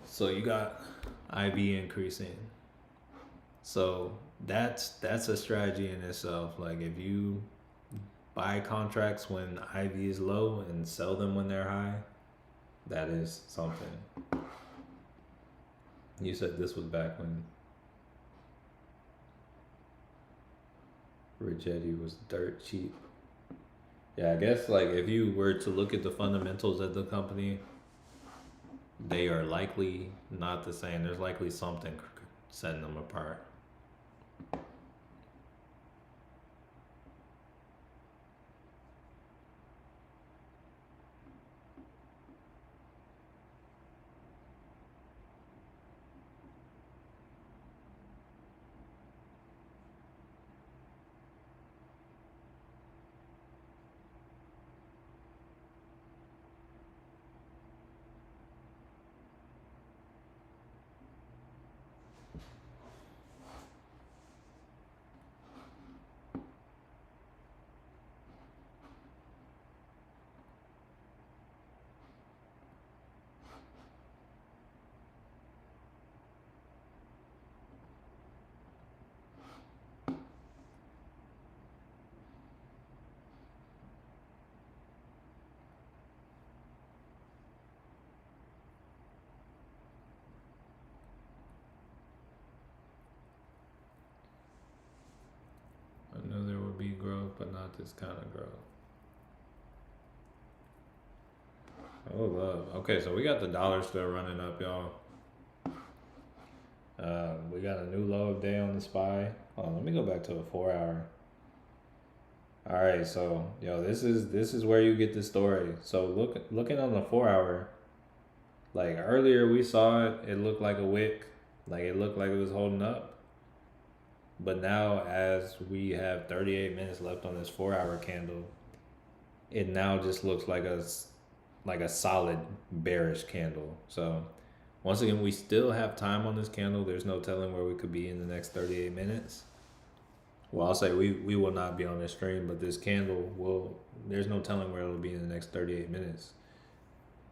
So you got IV increasing. So that's a strategy in itself. Like if you buy contracts when IV is low and sell them when they're high, that is something. You said this was back when Rigetti was dirt cheap. Yeah, I guess like if you were to look at the fundamentals of the company, they are likely not the same. There's likely something setting them apart. I knew there would be growth, but not this kind of growth. Oh, love. Okay, so we got the dollar still running up, y'all. We got a new low of day on the SPY. Oh, let me go back to the 4 hour. All right, so yo, this is where you get the story. So looking on the 4 hour, like earlier we saw it. It looked like a wick, like it looked like it was holding up. But now, as we have 38 minutes left on this 4 hour candle, it now just looks like a solid bearish candle. So once again, we still have time on this candle. There's no telling where we could be in the next 38 minutes. Well, I'll say we will not be on this stream, but this candle will. There's no telling where it'll be in the next 38 minutes.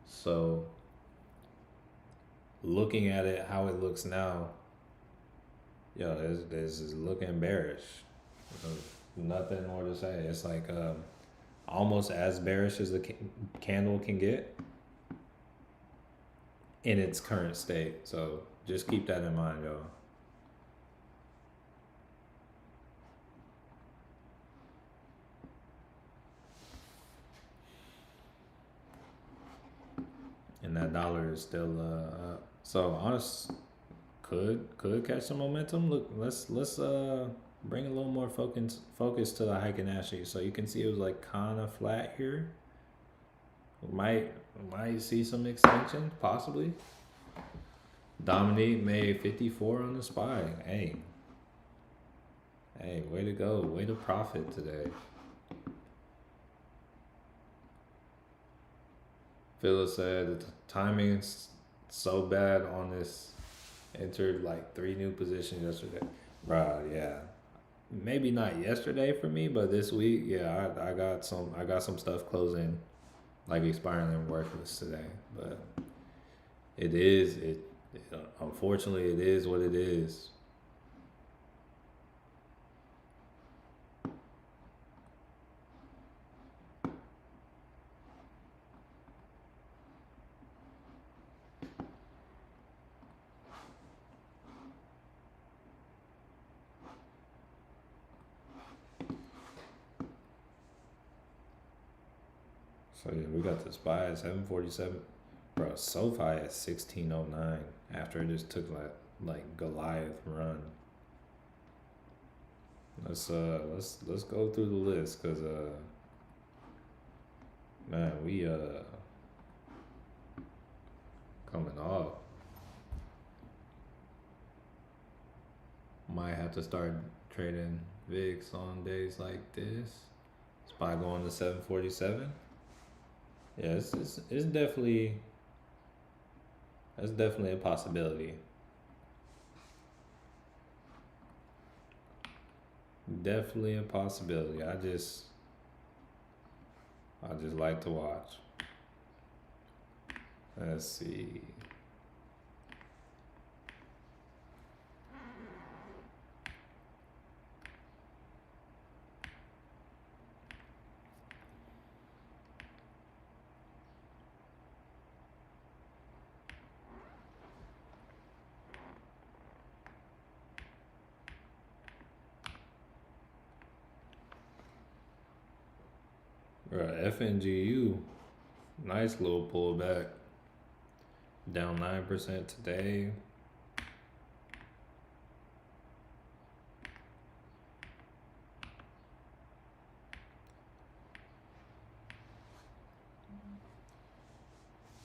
So looking at it, how it looks now, yo, this is looking bearish. Nothing more to say. It's like almost as bearish as the candle can get in its current state. So just keep that in mind, y'all. And that dollar is still up. So honest could catch some momentum. Look, let's bring a little more focus to the Heiken Ashi. So you can see it was like kind of flat here. Might see some extension possibly. Dominique made 54 on the SPY. Hey, way to go, way to profit today. Phyllis said the timing's so bad on this. Entered like 3 new positions yesterday. Right, yeah. Maybe not yesterday for me, but this week, yeah, I got some stuff closing, like expiring and worthless today. But it unfortunately it is what it is. So yeah, we got this buy at 747. Bro, SoFi at 1609 after it just took like Goliath run. Let's go through the list cuz man, we coming off. Might have to start trading VIX on days like this. SPY going to 747. Yeah, it's definitely that's definitely a possibility. Definitely a possibility. I just like to watch. Let's see. FNGU, nice little pullback. Down 9% today.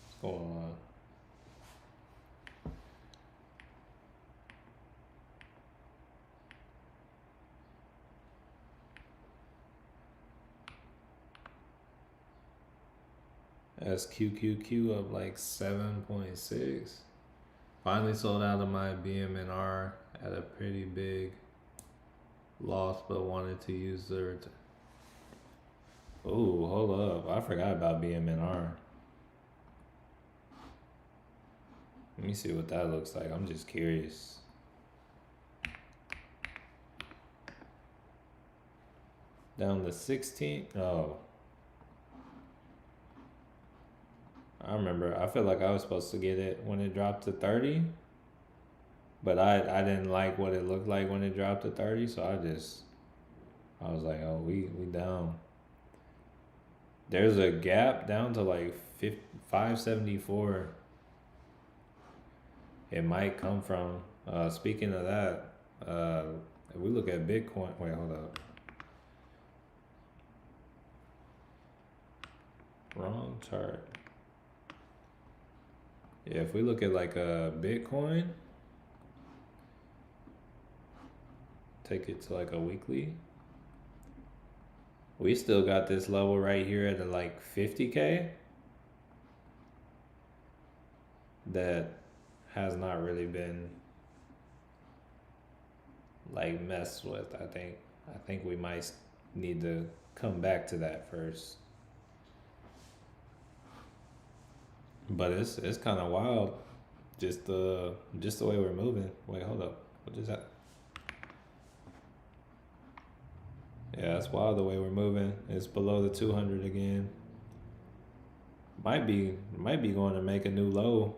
What's going on? SQQQ up like 7.6. Finally sold out of my BMNR at a pretty big loss, but wanted to use the return. Oh, hold up. I forgot about BMNR. Let me see what that looks like. I'm just curious. Down to 16. Oh. I remember. I feel like I was supposed to get it when it dropped to 30. But I didn't like what it looked like when it dropped to 30, so I was like, oh, we down. There's a gap down to like 574. It might come from. Speaking of that, if we look at Bitcoin, wait, hold up. Wrong chart. Yeah, if we look at like a Bitcoin, take it to like a weekly. We still got this level right here at like 50K that has not really been like messed with. I think we might need to come back to that first. But it's kind of wild, just the way we're moving. Wait, hold up. What is that? Yeah, that's wild the way we're moving. It's below the 200 again. Might be going to make a new low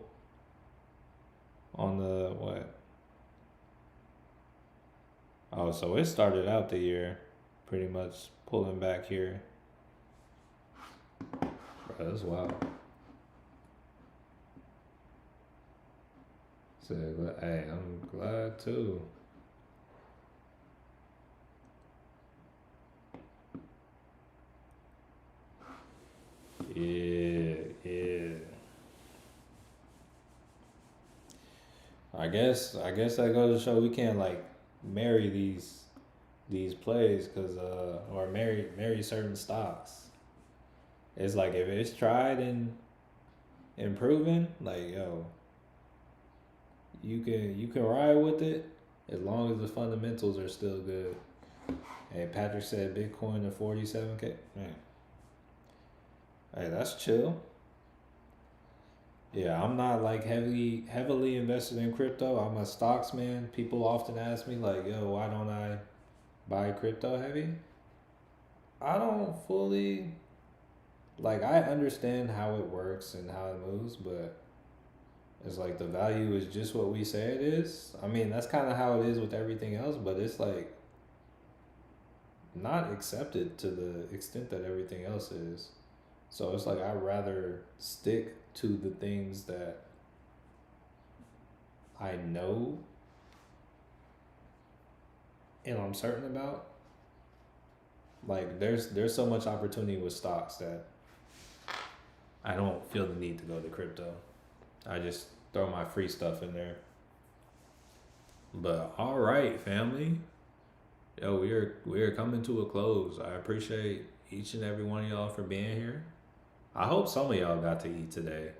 on the what? Oh, so it started out the year pretty much pulling back here. Bro, that's wild. So, hey, I'm glad too. Yeah. I guess that goes to show we can't like marry these plays because or marry certain stocks. It's like if it's tried and proven, like yo, you can ride with it as long as the fundamentals are still good. And Patrick said Bitcoin to 47K. Man. Hey, that's chill. Yeah, I'm not like heavily invested in crypto. I'm a stocks man. People often ask me like, "Yo, why don't I buy crypto heavy?" I don't fully like I understand how it works and how it moves, but it's like the value is just what we say it is. I mean, that's kind of how it is with everything else, but it's like not accepted to the extent that everything else is. So it's like I'd rather stick to the things that I know and I'm certain about. Like there's so much opportunity with stocks that I don't feel the need to go to crypto. I just throw my free stuff in there. But all right, family. Yo, we're coming to a close. I appreciate each and every one of y'all for being here. I hope some of y'all got to eat today.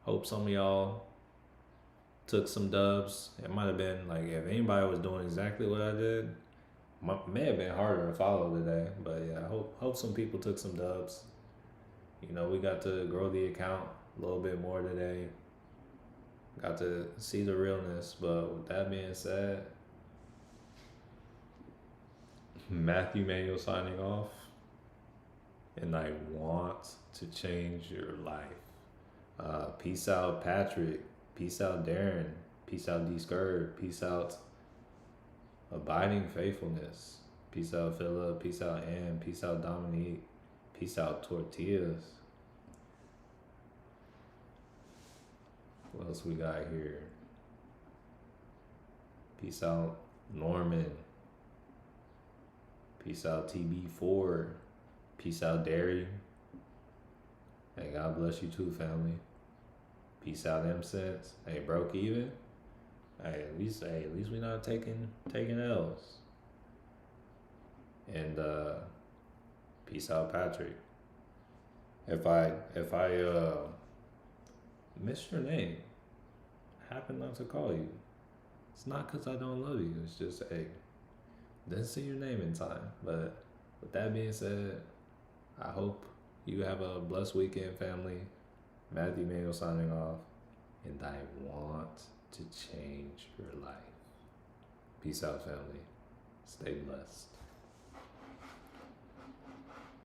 Hope some of y'all took some dubs. It might have been like if anybody was doing exactly what I did, may have been harder to follow today. But yeah, I hope some people took some dubs. You know, we got to grow the account a little bit more today. Got to see the realness. But with that being said, Manuel signing off, and I want to change your life. Peace out, Patrick. Peace out, Darren. Peace out, D Skirt. Peace out, Abiding Faithfulness. Peace out, Philip. Peace out, Ann. Peace out, Dominique. Peace out, Tortillas. What else we got here? Peace out, Norman. Peace out, TB4. Peace out, Derry. Hey, God bless you too, family. Peace out, M Sense. Hey, broke even. Hey, at least we not taking L's. And peace out, Patrick. If I missed your name, I happen not to call you. It's not because I don't love you. It's just didn't see your name in time. But with that being said, I hope you have a blessed weekend, family. Manuel signing off, and I want to change your life. Peace out, family. Stay blessed.